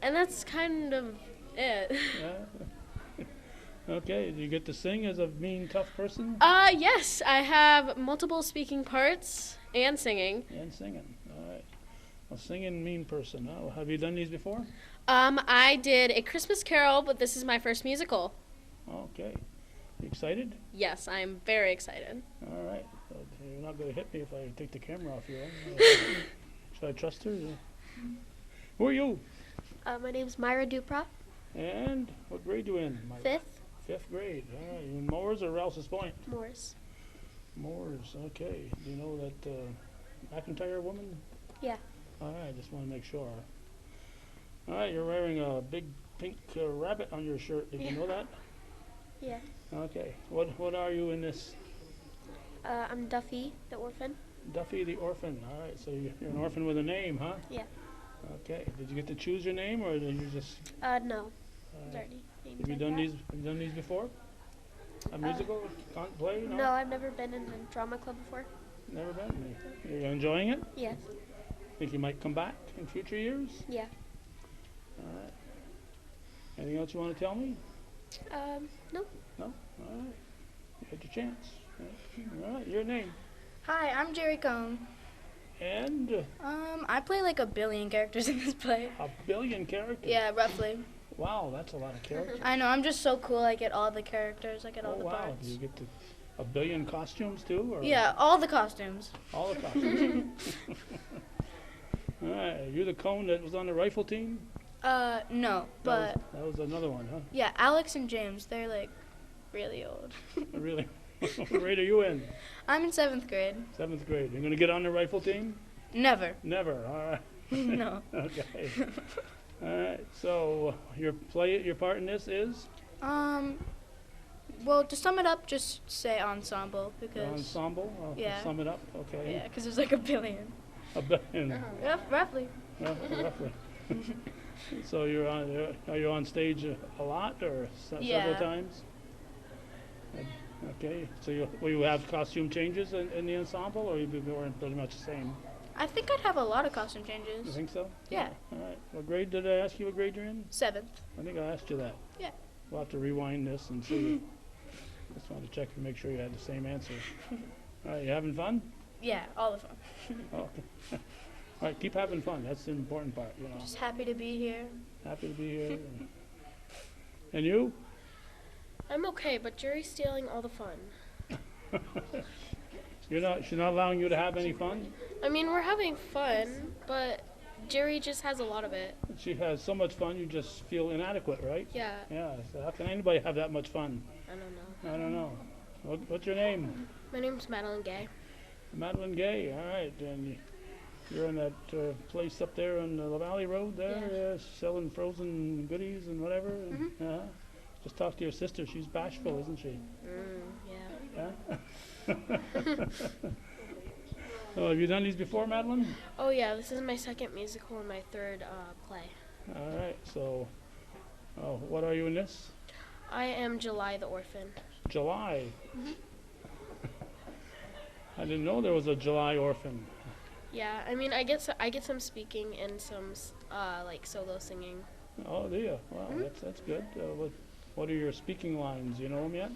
and that's kind of it. Yeah. Okay, do you get to sing as a mean, tough person? Yes, I have multiple speaking parts and singing. And singing, all right. A singing mean person. Oh, have you done these before? I did A Christmas Carol, but this is my first musical. Okay. You excited? Yes, I'm very excited. All right. So you're not going to hit me if I take the camera off you. Should I trust her? Who are you? My name's Myra Dupra. And what grade you in? Fifth. 5th grade. All right. You in Moores or Rouse's Point? Moores. Moores. Okay. Do you know that McIntyre woman? Yeah. All right. Just want to make sure. All right. You're wearing a big pink rabbit on your shirt. Did you know that? Yeah. Okay. What are you in this? I'm Duffy, the orphan. Duffy the orphan. All right. So you're an orphan with a name, huh? Yeah. Okay. Did you get to choose your name, or did you just? No. Already. Have you done these? Have you done these before? A musical play? No, I've never been in a drama club before. Never been. Are you enjoying it? Yes. Think you might come back in future years? Yeah. All right. Anything else you want to tell me? No. No? All right. You had your chance. All right. Your name? Hi, I'm Jerry Cohn. And I play like 1,000,000,000 characters in this play. 1,000,000,000 characters? Yeah, roughly. Wow, that's a lot of characters. I know, I'm just so cool. I get all the characters. I get all Oh, the wow. parts. Do you get 1,000,000,000 costumes too? Or? Yeah, all the costumes. All the costumes. All right. You're the cone that was on the rifle team? No, but That was another one, huh? yeah, Alex and James, they're like really old. Really? What grade are you in? I'm in 7th grade. 7th grade. You're going to get on the rifle team? Never. Never. All right. No. Okay. All right. So your part in this is Well, to sum it up, just say ensemble because. ensemble. Yeah. Sum it up. Okay. Yeah, because there's like 1,000,000,000. 1,000,000,000. Roughly. Roughly. So are you on stage a lot or several Yeah. times? Okay. So will you have costume changes in the ensemble, or you be more pretty much the same? I think I'd have a lot of costume You changes. think so? Yeah. All right. What grade did I ask you? What grade you're in? 7th. I think I asked you that. Yeah. We'll have to rewind this and see. Just wanted to check to make sure you had the same answer. All right, you having fun? Yeah, all the fun. Oh, okay. All right, keep having fun. That's the important part, you know. Just happy to be here. Happy to be here. And you? I'm okay, but Jerry's stealing all the fun. She's not allowing you to have any fun? I mean, we're having fun, but Jerry just has a lot of it. She has so much fun, you just feel inadequate, right? Yeah. Yeah, so how can anybody have that much fun? I don't know. I don't know. What's your name? My name's Madeline Gay. Madeline Gay, all right. And you're in that place up there on the Valley Road there, selling frozen goodies and whatever? And, just talk to your sister. She's bashful, isn't she? Yeah. Yeah? So have you done these before, Madeline? Oh yeah, this is my second musical and my third play. All right, so what are you in this? I am July the Orphan. July. I didn't know there was a July orphan. Yeah, I mean, I get some speaking and some like solo singing. Oh, do you? Wow, that's good. What are your speaking lines? You know them yet?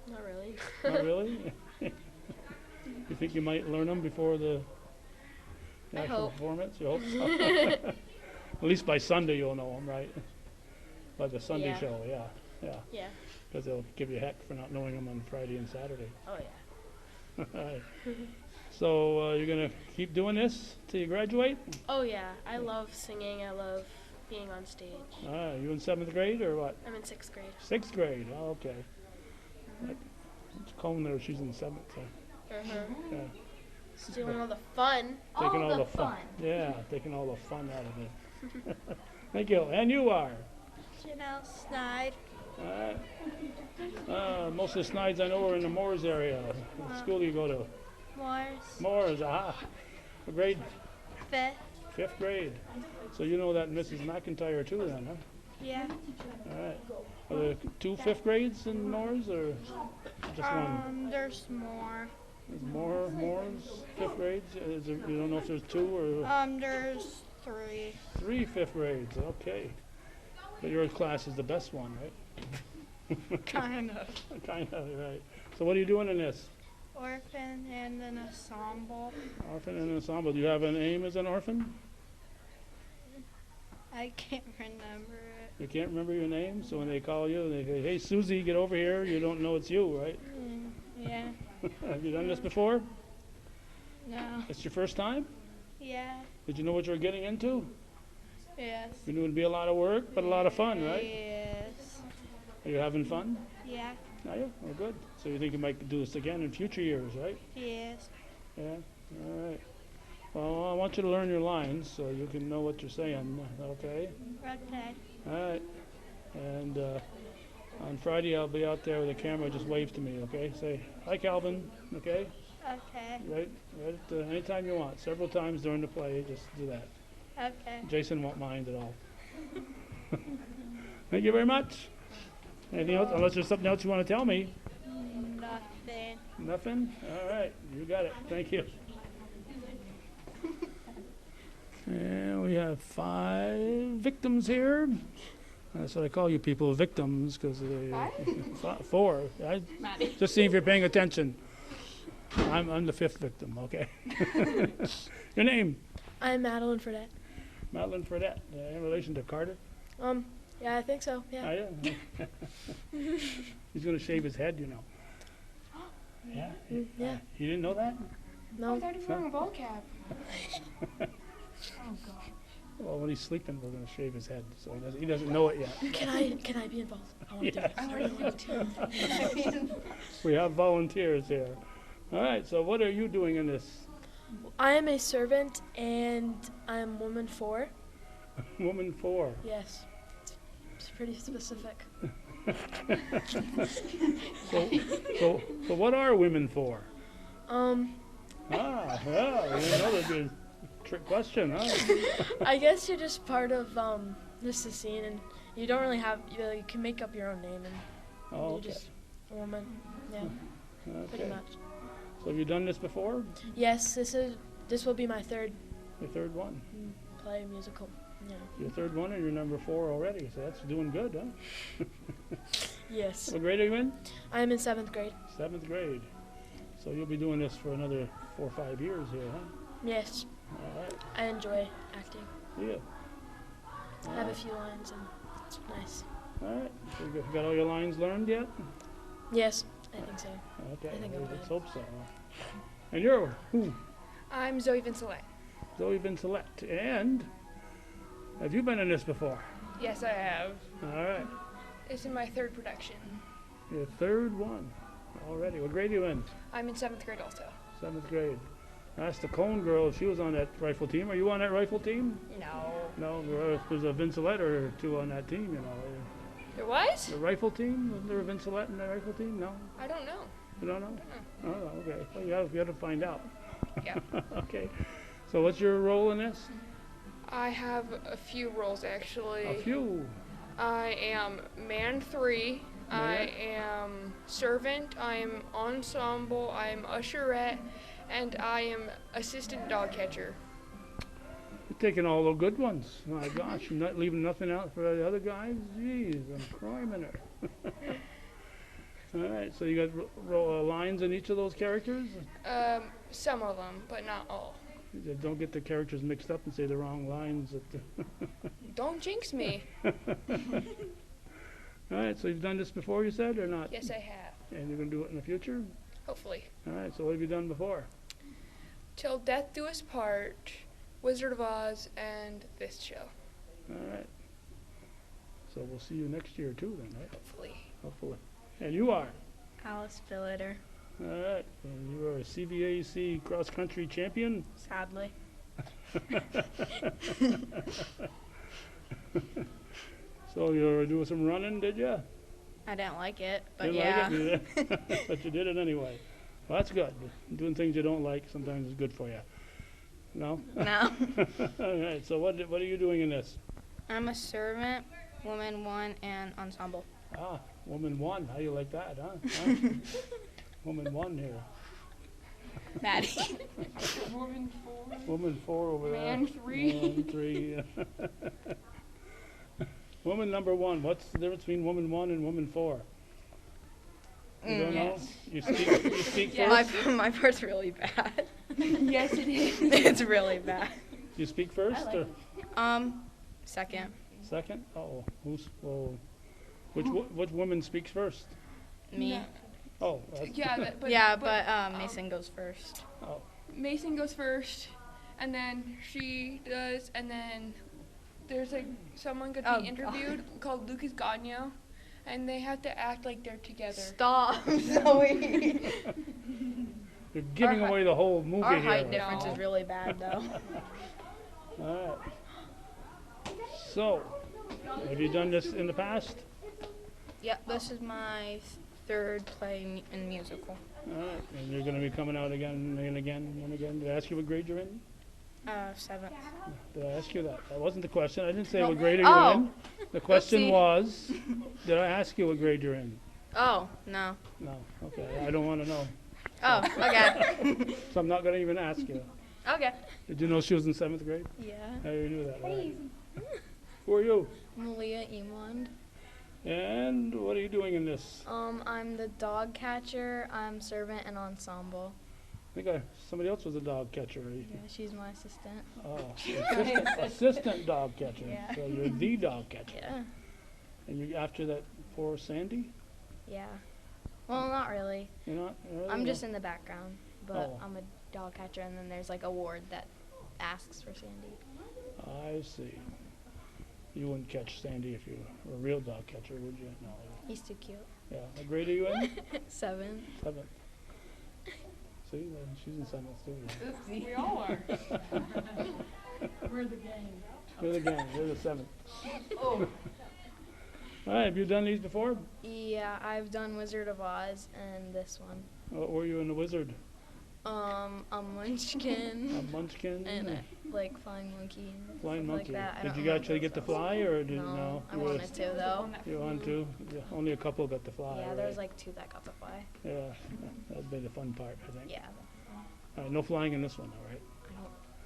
Not really. Not really? You think you might learn them before the I actual hope. performance? You hope so? At least by Sunday you'll know them, right? By the Sunday Yeah. show, yeah. Yeah. Because they'll give you heck for not knowing them on Friday and Saturday. Oh yeah. All right. So you're going to keep doing this till you graduate? Oh yeah, I love singing. I love being on stage. You in 7th grade or what? I'm in 6th grade. 6th grade, oh, okay. It's Cone there, she's in 7th. So. Yeah. Stealing all the fun. Taking all the fun. Yeah, taking all the fun out of it. Thank you. And you are? Janelle Snide. Most of the Snides I know are in the Moores area. What school do you go to? Morris. Moores, aha. What grade? 5th. 5th grade. So you know that Mrs. McIntyre too then, huh? Yeah. All right. Are there 2 5th grades in Moores or just one? There's more. There's Moores 5th grades? You don't know if there's 2 or? There's 3. 3 5th grades, okay. But your class is the best one, right? Kind of. Kind of, right. So what are you doing in this? Orphan and an ensemble. Orphan and ensemble. Do you have a name as an orphan? I can't remember it. You can't remember your name? So when they call you, they say, hey, Susie, get over here. You don't know it's you, right? Yeah. Have you done this before? No. It's your first time? Yeah. Did you know what you were getting into? Yes. You knew it'd be a lot of work, but a lot of fun, right? Yes. Are you having fun? Yeah. Are you? Oh, good. So you think you might do this again in future years, right? Yes. Yeah? All right. Well, I want you to learn your lines so you can know what you're saying, okay? Okay. All right. And on Friday, I'll be out there with a camera. Just wave to me, okay? Say, hi, Calvin, okay? Okay. Right anytime you want. Several times during the play, just do that. Okay. Jason won't mind at all. Thank you very much. Anything else? Unless there's something else you want to tell me. Nothing. Nothing? All right. You got it. Thank you. And we have 5 victims here. That's what I call you people, victims, because 4. Just see if you're paying attention. I'm the fifth victim, okay. Your name? I'm Madeline Fredette. Madeline Fredette. In relation to Carter? Yeah, I think so. Yeah. Oh, yeah? He's going to shave his head, you know. Yeah? Yeah. You didn't know that? No. I thought he was wearing a ball cap. Oh, God. Well, when he's sleeping, we're going to shave his head, so he doesn't know it yet. Can I be involved? I want to do it. I really want to. We have volunteers here. All right, so what are you doing in this? I am a servant, and I'm woman 4. Woman 4. Yes. It's pretty specific. So what are women for? Yeah, You didn't know that'd be a trick question, huh? I guess you're just part of just the scene, and you don't really have, you can make up your own name, and Oh, you're okay. just a woman. Yeah, pretty Okay. much. So have you done this before? Yes, this will be my third Your third one? play musical. Yeah. Your third one and you're number 4 already, so that's doing good, huh? Yes. What grade are you in? I'm in 7th grade. 7th grade. So you'll be doing this for another 4 or 5 years here, huh? Yes. All right. I enjoy acting. Yeah. I have a few lines, and it's nice. All right. So you got all your lines learned yet? Yes, I think so. Okay. I think I'm Let's good. hope so. And you're who? I'm Zoe Vincelet. Zoe Vincelet. And have you been in this before? Yes, I have. All right. It's in my 3rd production. Your third one already. What grade are you in? I'm in 7th grade also. 7th grade. That's the Cone girl. She was on that rifle team. Are you on that rifle team? No. No, there's a Vincelet or 2 on that team, you know. There was? The rifle team? Wasn't there a Vincelet in the rifle team? No? I don't know. You don't know? Oh, okay. Well, you got to find out. Yeah. Okay. So what's your role in this? I have a few roles actually. A few. I am man 3. I am servant. I am ensemble. I am usherette, and I am assistant dog catcher. You're taking all the good ones. My gosh, you're not leaving nothing out for the other guys? Jeez, I'm crying her. All right, so you got lines in each of those characters? Some of them, but not all. Don't get the characters mixed up and say the wrong lines. Don't jinx me. All right, so you've done this before, you said, or not? Yes, I have. And you're going to do it in the future? Hopefully. All right, so what have you done before? Till Death Do Us Part, Wizard of Oz, and this show. All right. So we'll see you next year too then, right? Hopefully. Hopefully. And you are? Alice Billiter. All right. And you are a CVAC cross-country champion? Sadly. So you were doing some running, did you? I didn't like it, but Didn't yeah. like it, but you did it anyway. Well, that's good. Doing things you don't like sometimes is good for you. No? No. All right. So what are you doing in this? I'm a servant, woman 1, and ensemble. Ah, woman 1. How you like that, huh? Woman 1 here. Maddie. Woman 4. Woman 4 over there. Man 3. Man 3. Woman number 1. What's the difference between woman 1 and woman 4? You don't know? You speak first? My part's really bad. Yes, it is. It's really bad. You speak first? Or? Second. Second? Oh, which woman speaks first? Me. No. Oh. Yeah, but Mason goes first. Oh. Mason goes first, and then she does, and then there's someone going to be interviewed called Lucas Gagno, and they have to act like they're together. Stop, Zoe. You're giving away the whole movie Our here. height difference is really bad, though. All right. So, have you done this in the past? Yep, this is my 3rd play in musical. All right. And you're going to be coming out again and again and again. Did I ask you what grade you're in? 7th. Did I ask you that? That wasn't the question. I didn't say No. what grade are you in. The question Oopsie. was, did I ask you what grade you're in? Oh, no. No. Okay. I don't want to know. Oh, okay. So I'm not going to even ask you. Okay. Did you know she was in 7th grade? Yeah. I already knew that. All right. Who are you? Malia Emond. And what are you doing in this? I'm the dog catcher, I'm servant and ensemble. Somebody else was a dog catcher. Yeah, she's my assistant. Oh, assistant dog catcher. Yeah. So you're the dog catcher. Yeah. And you after that poor Sandy? Yeah. Well, not really. You're not really? I'm just in the background, but Oh. I'm a dog catcher, and then there's like a ward that asks for Sandy. I see. You wouldn't catch Sandy if you were a real dog catcher, would you? No. He's too cute. Yeah. What grade are you in? 7. 7th. See, then she's in 7th too. Oopsie. We all are. We're the gang. We're the gang. We're the 7th. Oh. All right. Have you done these before? Yeah, I've done Wizard of Oz and this one. What were you in the Wizard? A munchkin. A munchkin. And a, like flying monkey. And Flying stuff monkey. Like that. I Did don't you remember actually get to those ones. fly, or did No, I You wanted to though. You want to? Yeah, only a couple got to fly. Yeah, right? there was like 2 that got to fly. Yeah, that'd be the fun part, I think. Yeah. All right, no flying in this one, all right?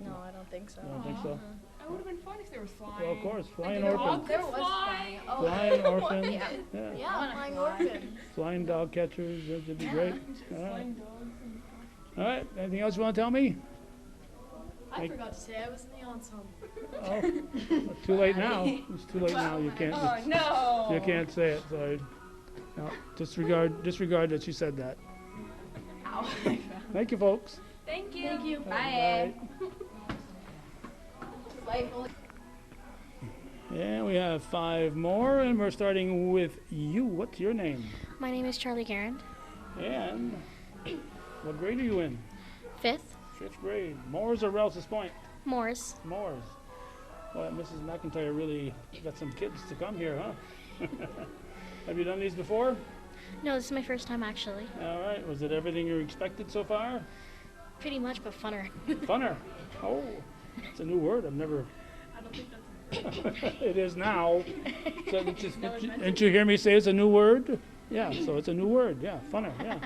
No, I don't think so. You don't think so? It would have been fun if there was flying. Well, of course, flying Like, orphans. there was flying. Oh. Flying orphans. Yeah. Yeah. Yeah, flying orphans. Flying dog catchers, that'd be great. All right. Flying dogs. All right, anything else you want to tell me? I forgot to say I was in the ensemble. Oh, too late now. It's too late now. You can't. Oh no. You can't say it. Sorry. No, disregard that she said that. Ow. Thank you, folks. Thank you. Thank you. Bye. And we have 5 more, and we're starting with you. What's your name? My name is Charlie Garand. And what grade are you in? 5th. 5th grade. Moores or Rouse's Point? Morris. Moores. Well, Mrs. McIntyre really got some kids to come here, huh? Have you done these before? No, this is my first time actually. All right. Was it everything you expected so far? Pretty much, but funner. Funner. Oh, it's a new word. I've never. I don't think that's It is now. So didn't you hear me say it's a new word? Yeah, so it's a new word. Yeah, funner. Yeah.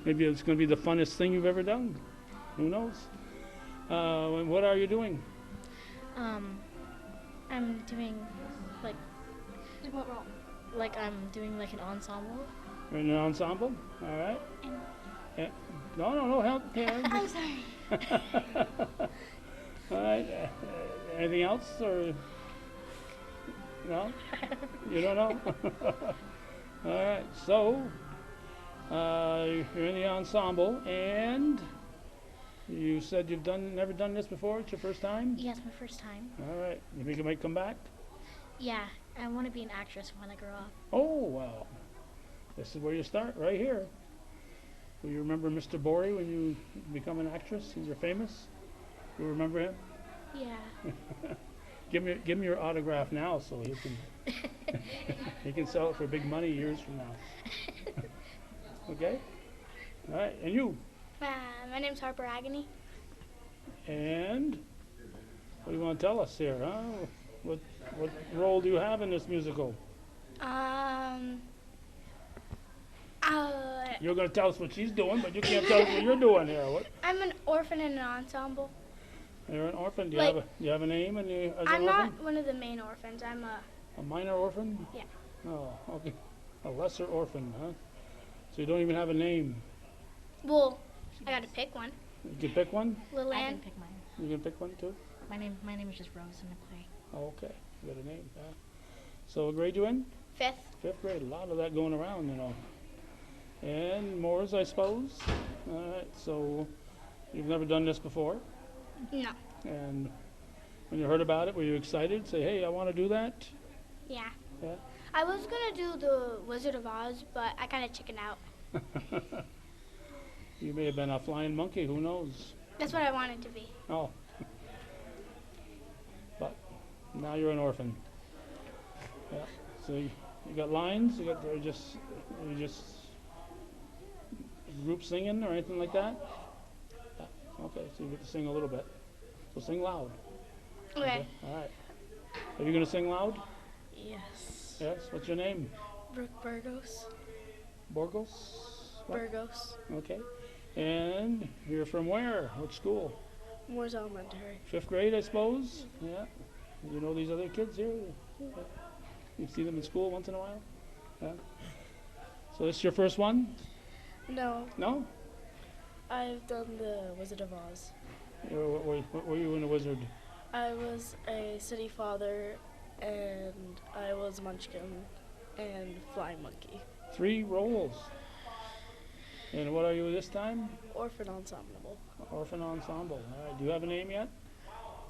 Maybe it's going to be the funnest thing you've ever done. Who knows? And what are you doing? I'm doing like I'm doing like an ensemble. You're in an ensemble. All right. No, help. Yeah. I'm sorry. All right. Anything else, or no? You don't know. All right. So you're in the ensemble, and you said you've never done this before. It's your first time. Yes, my first time. All right. You think you might come back? Yeah, I want to be an actress when I grow up. Oh well. This is where you start, right here. Do you remember Mr. Borey when you become an actress? You're famous. You remember him? Yeah. Give me your autograph now, so he can sell it for big money years from now. Okay. All right. And you? My name's Harper Agony. And what do you want to tell us here? Huh? What role do you have in this musical? You're going to tell us what she's doing, but you can't tell us what you're doing here. What? I'm an orphan in an ensemble. You're an orphan. Do Like- you have a name as an I'm orphan? not one of the main orphans. I'm A minor orphan? Yeah. Oh, okay. A lesser orphan, huh? So you don't even have a name. well, I got to pick one. You can pick one? Lil I Ann. can pick mine. You can pick one too? My name is just Rose in the play. Oh, okay. You got a name, yeah. So what grade you in? 5th. 5th grade. A lot of that going around, you know. And Moores, I suppose. All right. So you've never done this before? No. And when you heard about it, were you excited? Say, hey, I want to do that? Yeah. Yeah. I was going to do the Wizard of Oz, but I kind of chickened out. You may have been a flying monkey. Who knows? That's what I wanted to be. Oh. But now you're an orphan. Yeah. So you got lines? You just group singing or anything like that? Yeah. Okay, so you get to sing a little bit. So sing loud. Okay. All right. Are you gonna sing loud? Yes. Yes. What's your name? Brooke Burgos. Burgos? What? Burgos. Okay. And you're from where? What school? Moore's Elementary. 5th grade, I suppose? Yeah. You know these other kids here? Yeah. You see them in school once in a while? Yeah. So this is your first one? No. No? I've done the Wizard of Oz. What were you in the Wizard? I was a city father, and I was Munchkin and Flying Monkey. 3 roles. And what are you this time? Orphan Ensemble. Orphan Ensemble. All right. Do you have a name yet?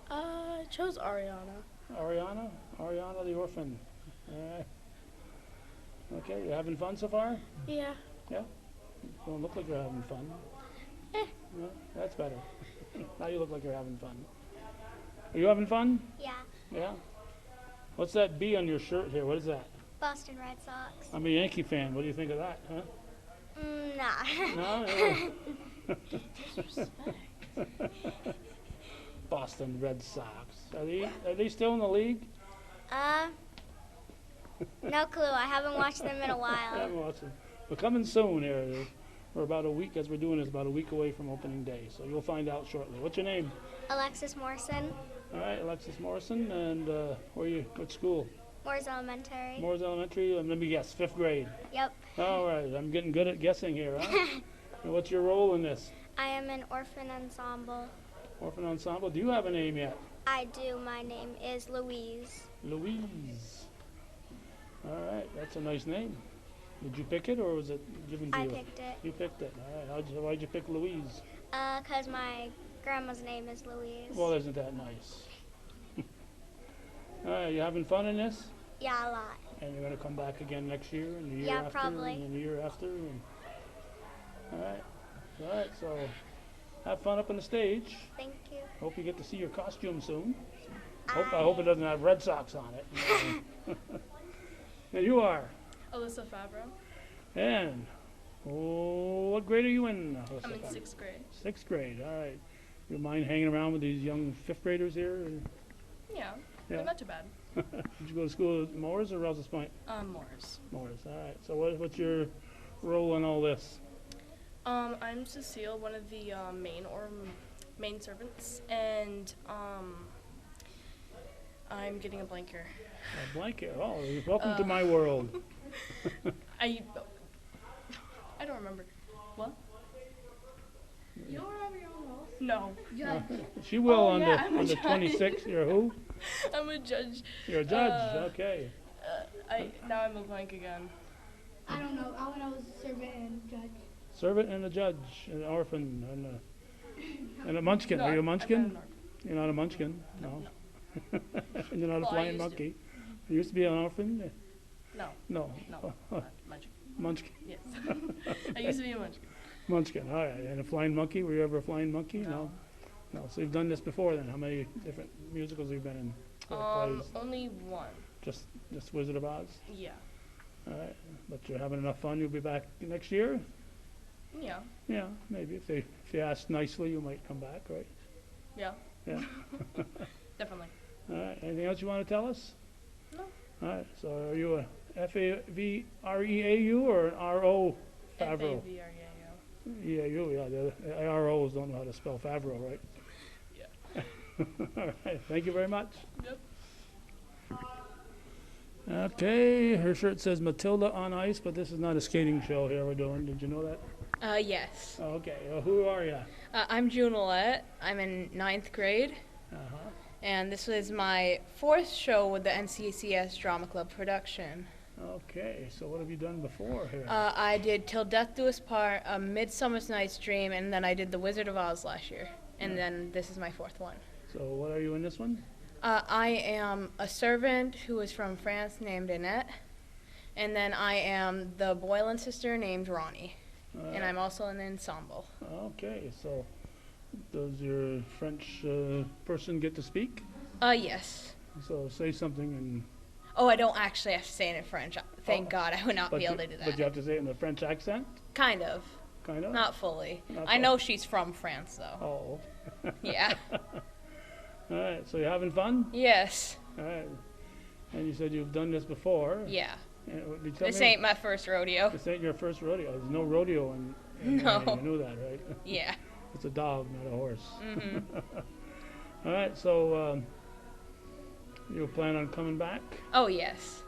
I chose Ariana. Ariana? Ariana the Orphan. All right. Okay, you having fun so far? Yeah. Yeah? Don't look like you're having fun. No, that's better. Now you look like you're having fun. Are you having fun? Yeah. Yeah? What's that B on your shirt here? What is that? Boston Red Sox. I'm a Yankee fan. What do you think of that, huh? Nah. No? Boston Red Sox. Are they still in the league? No clue. I haven't watched them in a I while. haven't watched them. But coming soon here. We're about a week, as we're doing this, about a week away from opening day. So you'll find out shortly. What's your name? Alexis Morrison. All right, Alexis Morrison. And where are you? What school? Moore's Elementary. Moore's Elementary. Let me guess, 5th grade. Yep. All right, I'm getting good at guessing here, huh? And what's your role in this? I am in Orphan Ensemble. Orphan Ensemble. Do you have a name yet? I do. My name is Louise. Louise. All right, that's a nice name. Did you pick it, or was it given to you? I picked it. You picked it. All right. Why'd you pick Louise? 'Cause my grandma's name is Louise. Well, isn't that nice? All right, you having fun in this? Yeah, a lot. And you're going to come back again next year and the year Yeah, after probably. and the year after. And all right. All right, so have fun up on the stage. Thank you. Hope you get to see your costume soon. I hope it doesn't have Red Sox on it. And you are? Alyssa Favreau. And what grade are you in? I'm in 6th grade. 6th grade, all right. You mind hanging around with these young 5th graders here? Yeah, Yeah. not too bad. Did you go to school at Moore's or Rouse's Point? Moore's. Moore's, all right. So what's your role in all this? I'm Cecile, one of the main servants, and I'm getting a blanket. A blanket. Oh, welcome to my world. I don't remember. What? You don't remember your own roles? No. She will on I'm the a judge. 26th. You're who? I'm a judge. You're a judge. Okay. Now I'm a blank again. I don't know. All I know is servant and judge. Servant and a judge, an orphan, and a munchkin. Are you a munchkin? You're not a munchkin. No. You're not a flying monkey. You used to be an orphan? No. No. Munchkin. Munchkin. Yes. I used to be a munchkin. Munchkin, all right. And a flying monkey? Were you ever a flying monkey? No. No. So you've done this before then. How many different musicals have you been in? Plays? Only one. Just Wizard of Oz? Yeah. All right. But you're having enough fun. You'll be back next year? Yeah. Yeah, maybe. If you ask nicely, you might come back, right? Yeah. Yeah. Definitely. All right. Anything else you want to tell us? No. All right. So are you a F-A-V-R-E-A-U or an R-O Favreau? F-A-V-R-E-A-U. Yeah, the ROs don't know how to spell Favreau, right? Yeah. All right. Thank you very much. Yep. Okay. Her shirt says Matilda on Ice, but this is not a skating show here we're doing. Did you know that? Yes. Okay. Who are you? I'm June Willette. I'm in 9th grade. Uh-huh. And this was my 4th show with the NCCS Drama Club production. Okay. So what have you done before here? I did Till Death Do Us Part, A Midsummer's Night's Dream, and then I did The Wizard of Oz last year. And then this is my 4th one. So what are you in this one? I am a servant who is from France named Annette. And then I am the Boylan sister named Ronnie. And I'm also in the ensemble. Okay. So does your French person get to speak? Yes. So say something and... Oh, I don't actually have to say it in French. Thank God, I would not be able to do that. But you have to say it in a French accent? Kind of. Kind of? Not fully. Not I know she's from France, though. Oh. Yeah. All right, so you're having fun? Yes. All right. And you said you've done this before. Yeah. Did you tell This me? ain't my first rodeo. This ain't your first rodeo. There's no rodeo in No. Maine. You knew that, right? Yeah. It's a dog, not a horse. Mhm. All right, so you plan on coming back? Oh, yes.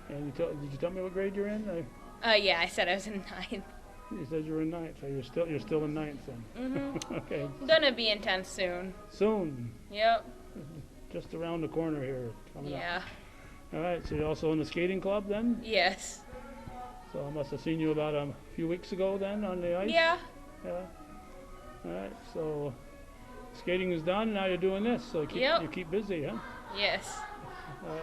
And did you tell me what grade you're in? Yeah, I said I was in 9th. You said you were in ninth, so you're still in ninth then. Okay. Gonna be in 10th soon. Soon. Yep. Just around the corner here. Coming Yeah. up. All right. So you're also in the skating club then? Yes. So I must have seen you about a few weeks ago then on the ice. Yeah. Yeah. All right. So skating is done. Now you're doing this. So you keep busy, huh? Yes. All right.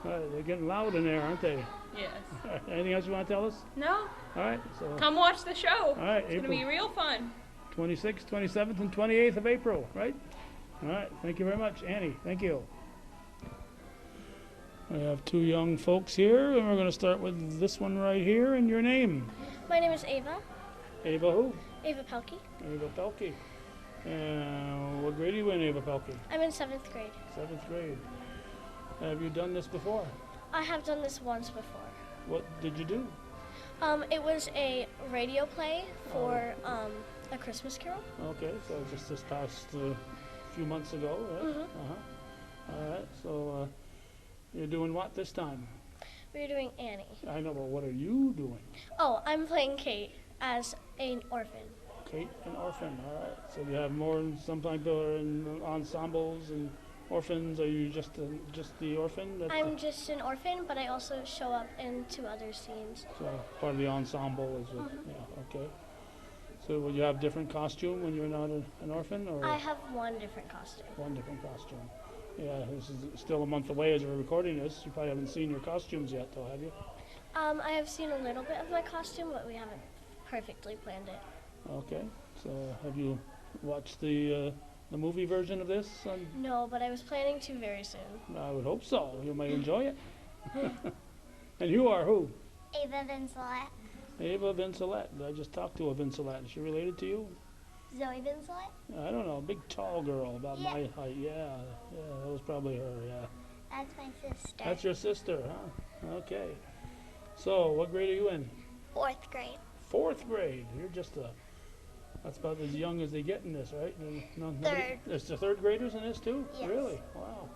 All right. They're getting loud in there, aren't they? Yes. All right. Anything else you want to tell us? No. All right. So Come watch the show. all right. It's gonna be real fun. 26th, 27th, and 28th of April, right? All right. Thank you very much, Annie. Thank you. I have two young folks here, and we're going to start with this one right here. And your name? My name is Ava. Ava who? Ava Pelkey. Ava Pelkey. What grade are you in, Ava Pelkey? I'm in 7th grade. 7th grade. Have you done this before? I have done this once before. What did you do? It was a radio play for A Christmas Carol. Okay, so just this past few months ago, right? All right, so you're doing what this time? We're doing Annie. I know, but what are you doing? Oh, I'm playing Kate as an orphan. Kate, an orphan, all right. So you have more, some people are in ensembles and orphans. Are you just the orphan? I'm just an orphan, but I also show up in 2 other scenes. So part of the ensemble is it? Yeah, okay. So will you have different costume when you're not an orphan? Or I have one different costume. one different costume. Yeah, this is still a month away as we're recording this. You probably haven't seen your costumes yet, though, have you? I have seen a little bit of my costume, but we haven't perfectly planned it. Okay. So have you watched the movie version of this? No, but I was planning to very soon. I would hope so. You might enjoy it. And you are who? Ava Vincelette. Ava Vincelette. I just talked to a Vincelette. Is she related to you? Zoe Vincelette? I don't know. Big tall girl about my height. Yeah, that was probably her. Yeah. That's my sister. That's your sister, huh? Okay. So, what grade are you in? 4th grade. 4th grade. You're just that's about as young as they get in this, right? No, Third. There's the 3rd graders in this too? Yes. Really? Wow.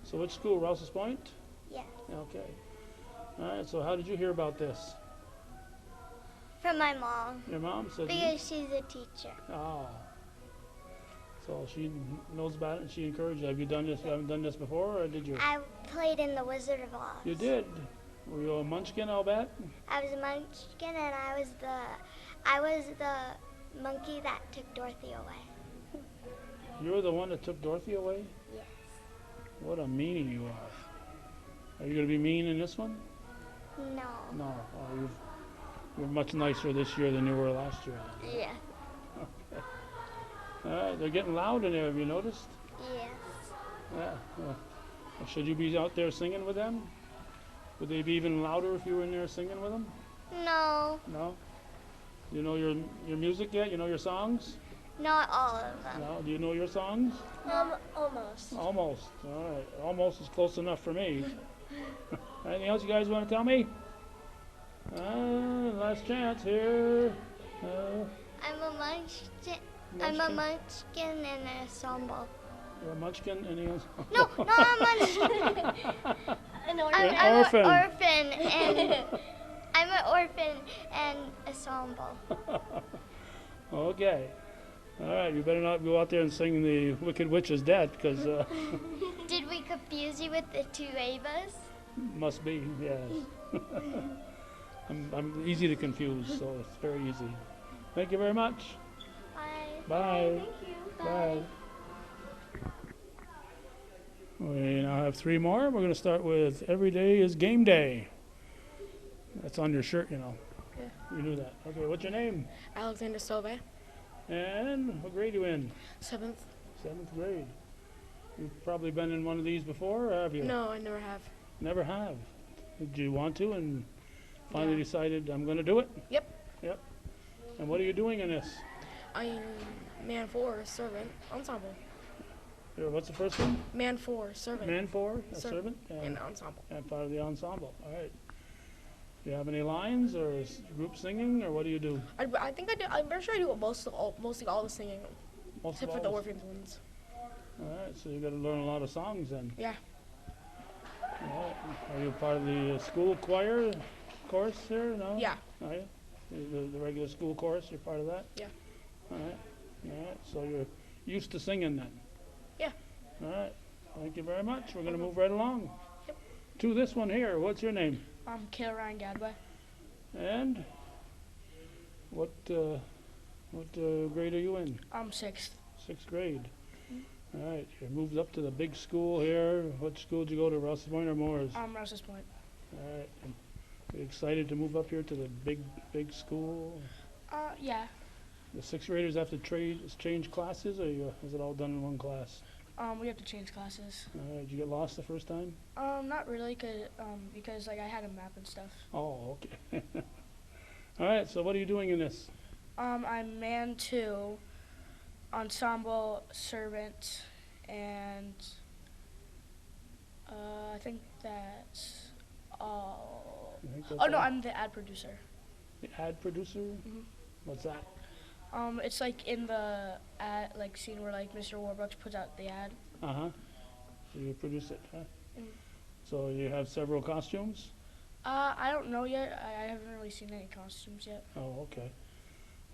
So, which school? Rouse's Point? Yes. Okay. All right. So, how did you hear about this? From my mom. Your mom said. Because she's a teacher. Oh. So she knows about it and she encouraged you. Have you done this? You haven't done this before, or did you? I played in The Wizard of Oz. You did. Were you a munchkin, I'll bet? I was a munchkin, and I was the monkey that took Dorothy away. You were the one that took Dorothy away? Yes. What a meanie you are. Are you going to be mean in this one? No. No. Oh, you're much nicer this year than you were last year. Yeah. Okay. All right, they're getting loud in there. Have you noticed? Yes. Yeah. Should you be out there singing with them? Would they be even louder if you were in there singing with them? No. No? You know your music yet? You know your songs? Not all of them. No? Do you know your songs? Almost. Almost. All right. Almost is close enough for me. Anything else you guys want to tell me? Last chance here. I'm a munchkin. I'm a munchkin in an ensemble. You're a munchkin and else? No, not a munchkin. An I'm orphan. an orphan and I'm an orphan and ensemble. Okay. All right. You better not go out there and sing the Wicked Witch is Dead, because Did we confuse you with the 2 Avas? must be, yes. I'm easy to confuse, so it's very easy. Thank you very much. Bye. Bye. Thank you. Bye. We now have 3 more. We're going to start with Every Day is Game Day. That's on your shirt, you know. Yeah. You knew that. Okay, what's your name? Alexander Sove. And what grade are you in? 7th. 7th grade. You've probably been in one of these before, or have you? No, I never have. Never have. Did you want to and finally decided I'm going to do it? Yep. Yep. And what are you doing in this? I'm Man 4, Servant, Ensemble. What's the first one? Man 4, Servant. Man 4, a servant? And Ensemble. And part of the ensemble. All right. Do you have any lines or group singing, or what do you do? I think I do. I'm very sure I do mostly all the singing, except for the orphans ones. All right, so you got to learn a lot of songs then. Yeah. All right. Are you part of the school choir course here? No? Yeah. Are you? The regular school chorus, you're part of that? Yeah. All right. All right. So you're used to singing then? Yeah. All right. Thank you very much. We're going to move right along. Yep. To this one here. What's your name? I'm Kale Ryan Gadway. And what grade are you in? I'm 6th. 6th grade. All right. You moved up to the big school here. What school did you go to, Rouse's Point or Moore's? Rouse's Point. All right. And you excited to move up here to the big school? Yeah. The 6th graders have to change classes, or is it all done in one class? We have to change classes. Did you get lost the first time? Not really, because like I had a map and stuff. Oh, okay. All right. So what are you doing in this? I'm man 2, ensemble, servant, and I think that's all. Oh no, I'm the ad producer. The ad producer? Mm-hmm. What's that? It's like in the ad, like scene where like Mr. Warbucks puts out the ad. Uh-huh. So you produce it, huh? Mm. So you have several costumes? I don't know yet. I haven't really seen any costumes yet. Oh, okay.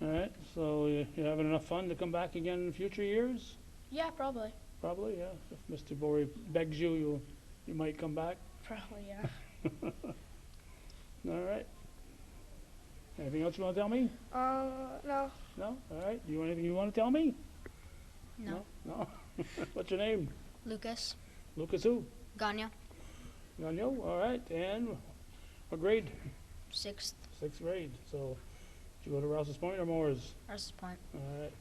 All right. So you having enough fun to come back again in future years? Yeah, probably. Probably, yeah. If Mr. Borey begs you, you might come back? Probably, yeah. All right. Anything else you want to tell me? No. No? All right. Do you want anything you want to tell me? No. No? What's your name? Lucas. Lucas who? Ganya. Ganyo. All right. And what grade? 6th. 6th grade. So did you go to Rouse's Point or Moore's? Rouse's Point. All right.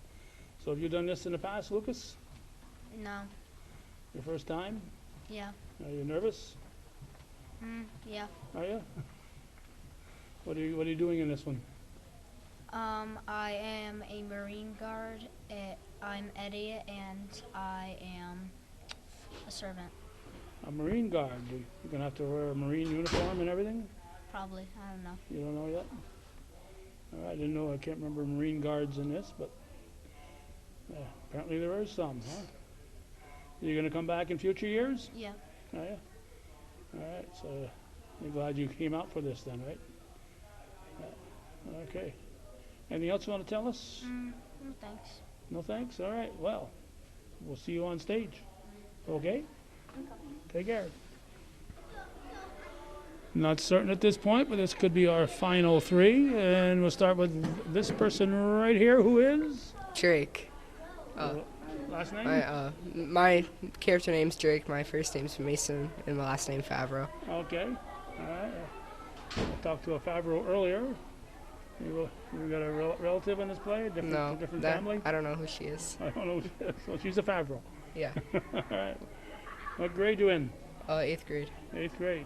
So have you done this in the past, Lucas? No. Your first time? Yeah. Are you nervous? Yeah. Are you? What are you doing in this one? I am a Marine Guard. I'm Eddie, and I am a servant. A Marine Guard. You're going to have to wear a Marine uniform and everything? Probably. I don't know. You don't know yet? All right, I didn't know. I can't remember Marine Guards in this, but apparently there is some, huh? You're going to come back in future years? Yeah. Are you? All right, so you're glad you came out for this then, right? Okay. Anything else you want to tell us? No thanks. No thanks? All right. Well, we'll see you on stage. Okay? Take care. Not certain at this point, but this could be our final 3. And we'll start with this person right here, who is? Drake. Last name? My character name's Drake. My first name's Mason, and my last name Favreau. Okay. All right. I talked to a Favreau earlier. You got a relative in this play? Different family? I don't know who she is. I don't know who she is. So she's a Favreau. Yeah. All right. What grade you in? 8th grade. 8th grade.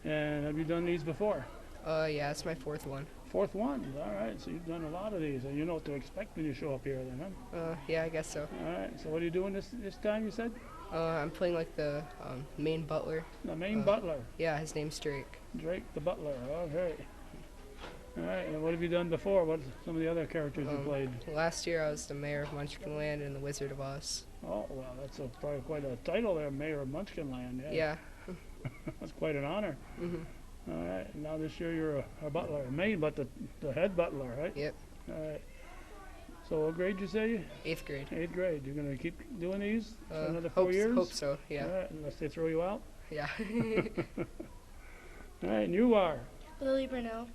And have you done these before? Yeah, it's my 4th one. 4th one. All right. So you've done a lot of these. And you know what to expect when you show up here then, huh? Yeah, I guess so. All right. So what are you doing this time, you said? I'm playing like the main butler. The main butler? Yeah, his name's Drake. Drake the butler. Okay. All right, and what have you done before? What some of the other characters you played? Last year I was the mayor of Munchkinland and the Wizard of Oz. Oh, well, that's probably quite a title there, mayor of Munchkinland. Yeah. That's quite an honor. Mm-hmm. All right, and now this year you're a butler, but the head butler, right? Yep. All right. So what grade you say? 8th grade. 8th grade. You're going to keep doing these for another 4 hope, years? Hope so, yeah. All right, unless they throw you out? Yeah. All right, and you are? Lily Brunel.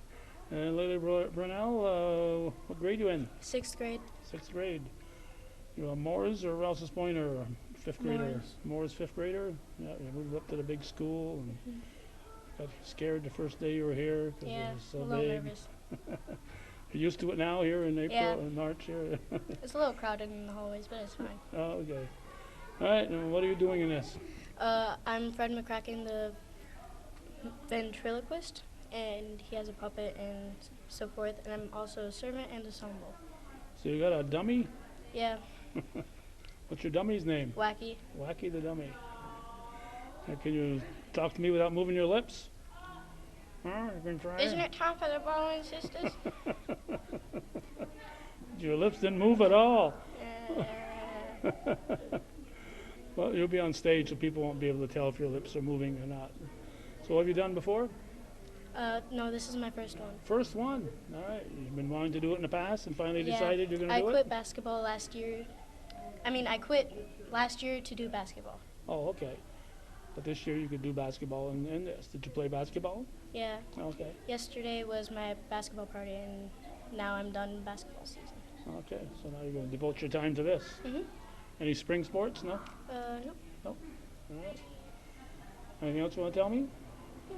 And Lily Brunel, what grade you in? 6th grade. 6th grade. You a Moore's or Rouse's Point or 5th grader? Moore's. 5th grader? Yeah, you moved up to the big school and got scared the first day you were here because it was so a little big. nervous. You're used to it now here in April and March here? It's a little crowded in the hallways, but it's fine. Oh, okay. All right, and what are you doing in this? I'm Fred McCracken, the ventriloquist, and he has a puppet and so forth, and I'm also a servant and ensemble. So you got a dummy? Yeah. What's your dummy's name? Wacky. Wacky the dummy. Can you talk to me without moving your lips? You can try. Isn't it time for the brothers and sisters? Your lips didn't move at all. Well, you'll be on stage, so people won't be able to tell if your lips are moving or not. So what have you done before? No, this is my first one. First one. All right. You've been wanting to do it in the past and finally Yeah, decided you're going to do I it? quit basketball last year. I quit last year to do basketball. Oh, okay. But this year you could do basketball and this. Did you play basketball? Yeah. Okay. Yesterday was my basketball party, and now I'm done basketball season. Okay. So now you're going to devote your time to this. Mhm. Any spring sports? No? No. No? All right. Anything else you want to tell me?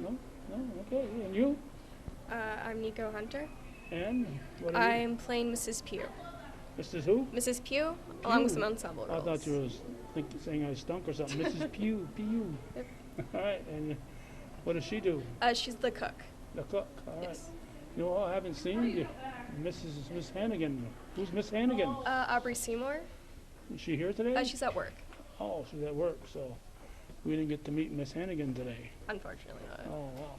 No? No? Okay. And you? I'm Nico Hunter. And? What are you? I'm playing Mrs. Pugh. Mrs. Who? Mrs. Pugh, along with some ensemble I roles. thought you were saying I stunk or something. Mrs. Pugh. P.U. Yep. All right. And what does she do? She's the cook. The cook. All right. Yes. You know, I haven't seen you. Miss Hannigan. Who's Miss Hannigan? Aubrey Seymour. Is she here today? She's at work. Oh, she's at work, so we didn't get to meet Miss Hannigan today. Unfortunately not. Oh, wow.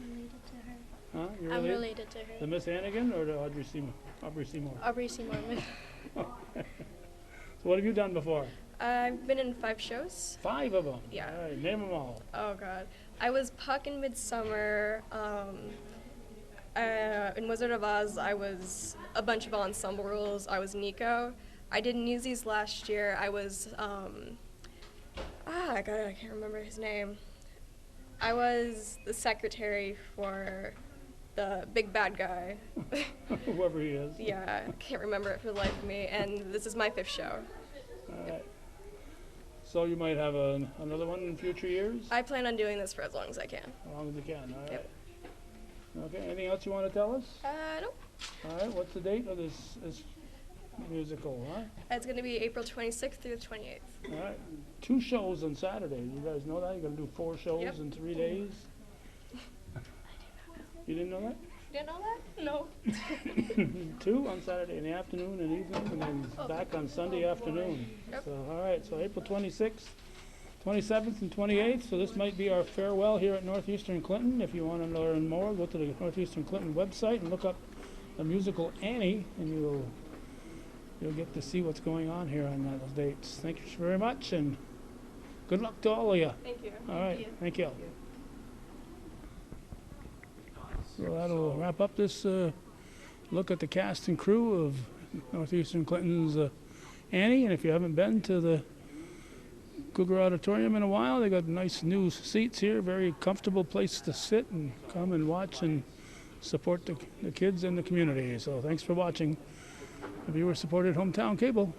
Related to her. Huh? You're I'm related to her. The Miss Hannigan or the Audrey Seymour? Aubrey Seymour. Aubrey Seymour. So what have you done before? I've been in 5 shows. 5 of them? Yeah. All right, name them all. Oh God. I was Puck in Midsummer. In Wizard of Oz, I was a bunch of ensemble roles. I was Nico. I did Newsies last year. I was, I can't remember his name. I was the secretary for the big bad guy. Whoever he is. Yeah, I can't remember it for the life of me. And this is my 5th show. All right. So you might have another one in future years? I plan on doing this for as long as I can. As long as you can, all right. Yep. Okay, anything else you want to tell us? Nope. All right, what's the date of this musical, huh? It's going to be April 26th through the 28th. All right, 2 shows on Saturday. You guys know that? You're going to do 4 shows Yep. in 3 days? You didn't know that? Didn't know that? No. 2 on Saturday in the afternoon and evening, and then back on Sunday afternoon. Yep. So, all right, so April 26th, 27th, and 28th. So this might be our farewell here at Northeastern Clinton. If you want to learn more, go to the Northeastern Clinton website and look up the musical Annie, and you'll get to see what's going on here on those dates. Thank you very much, and good luck to all of you. Thank you. All right, thank you. So that'll wrap up this look at the cast and crew of Northeastern Clinton's Annie. And if you haven't been to the Cougar Auditorium in a while, they got nice new seats here, very comfortable place to sit and come and watch and support the kids and the community. So thanks for watching. The viewer-supported hometown cable.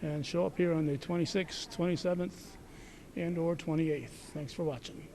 And show up here on the 26th, 27th, and or 28th. Thanks for watching.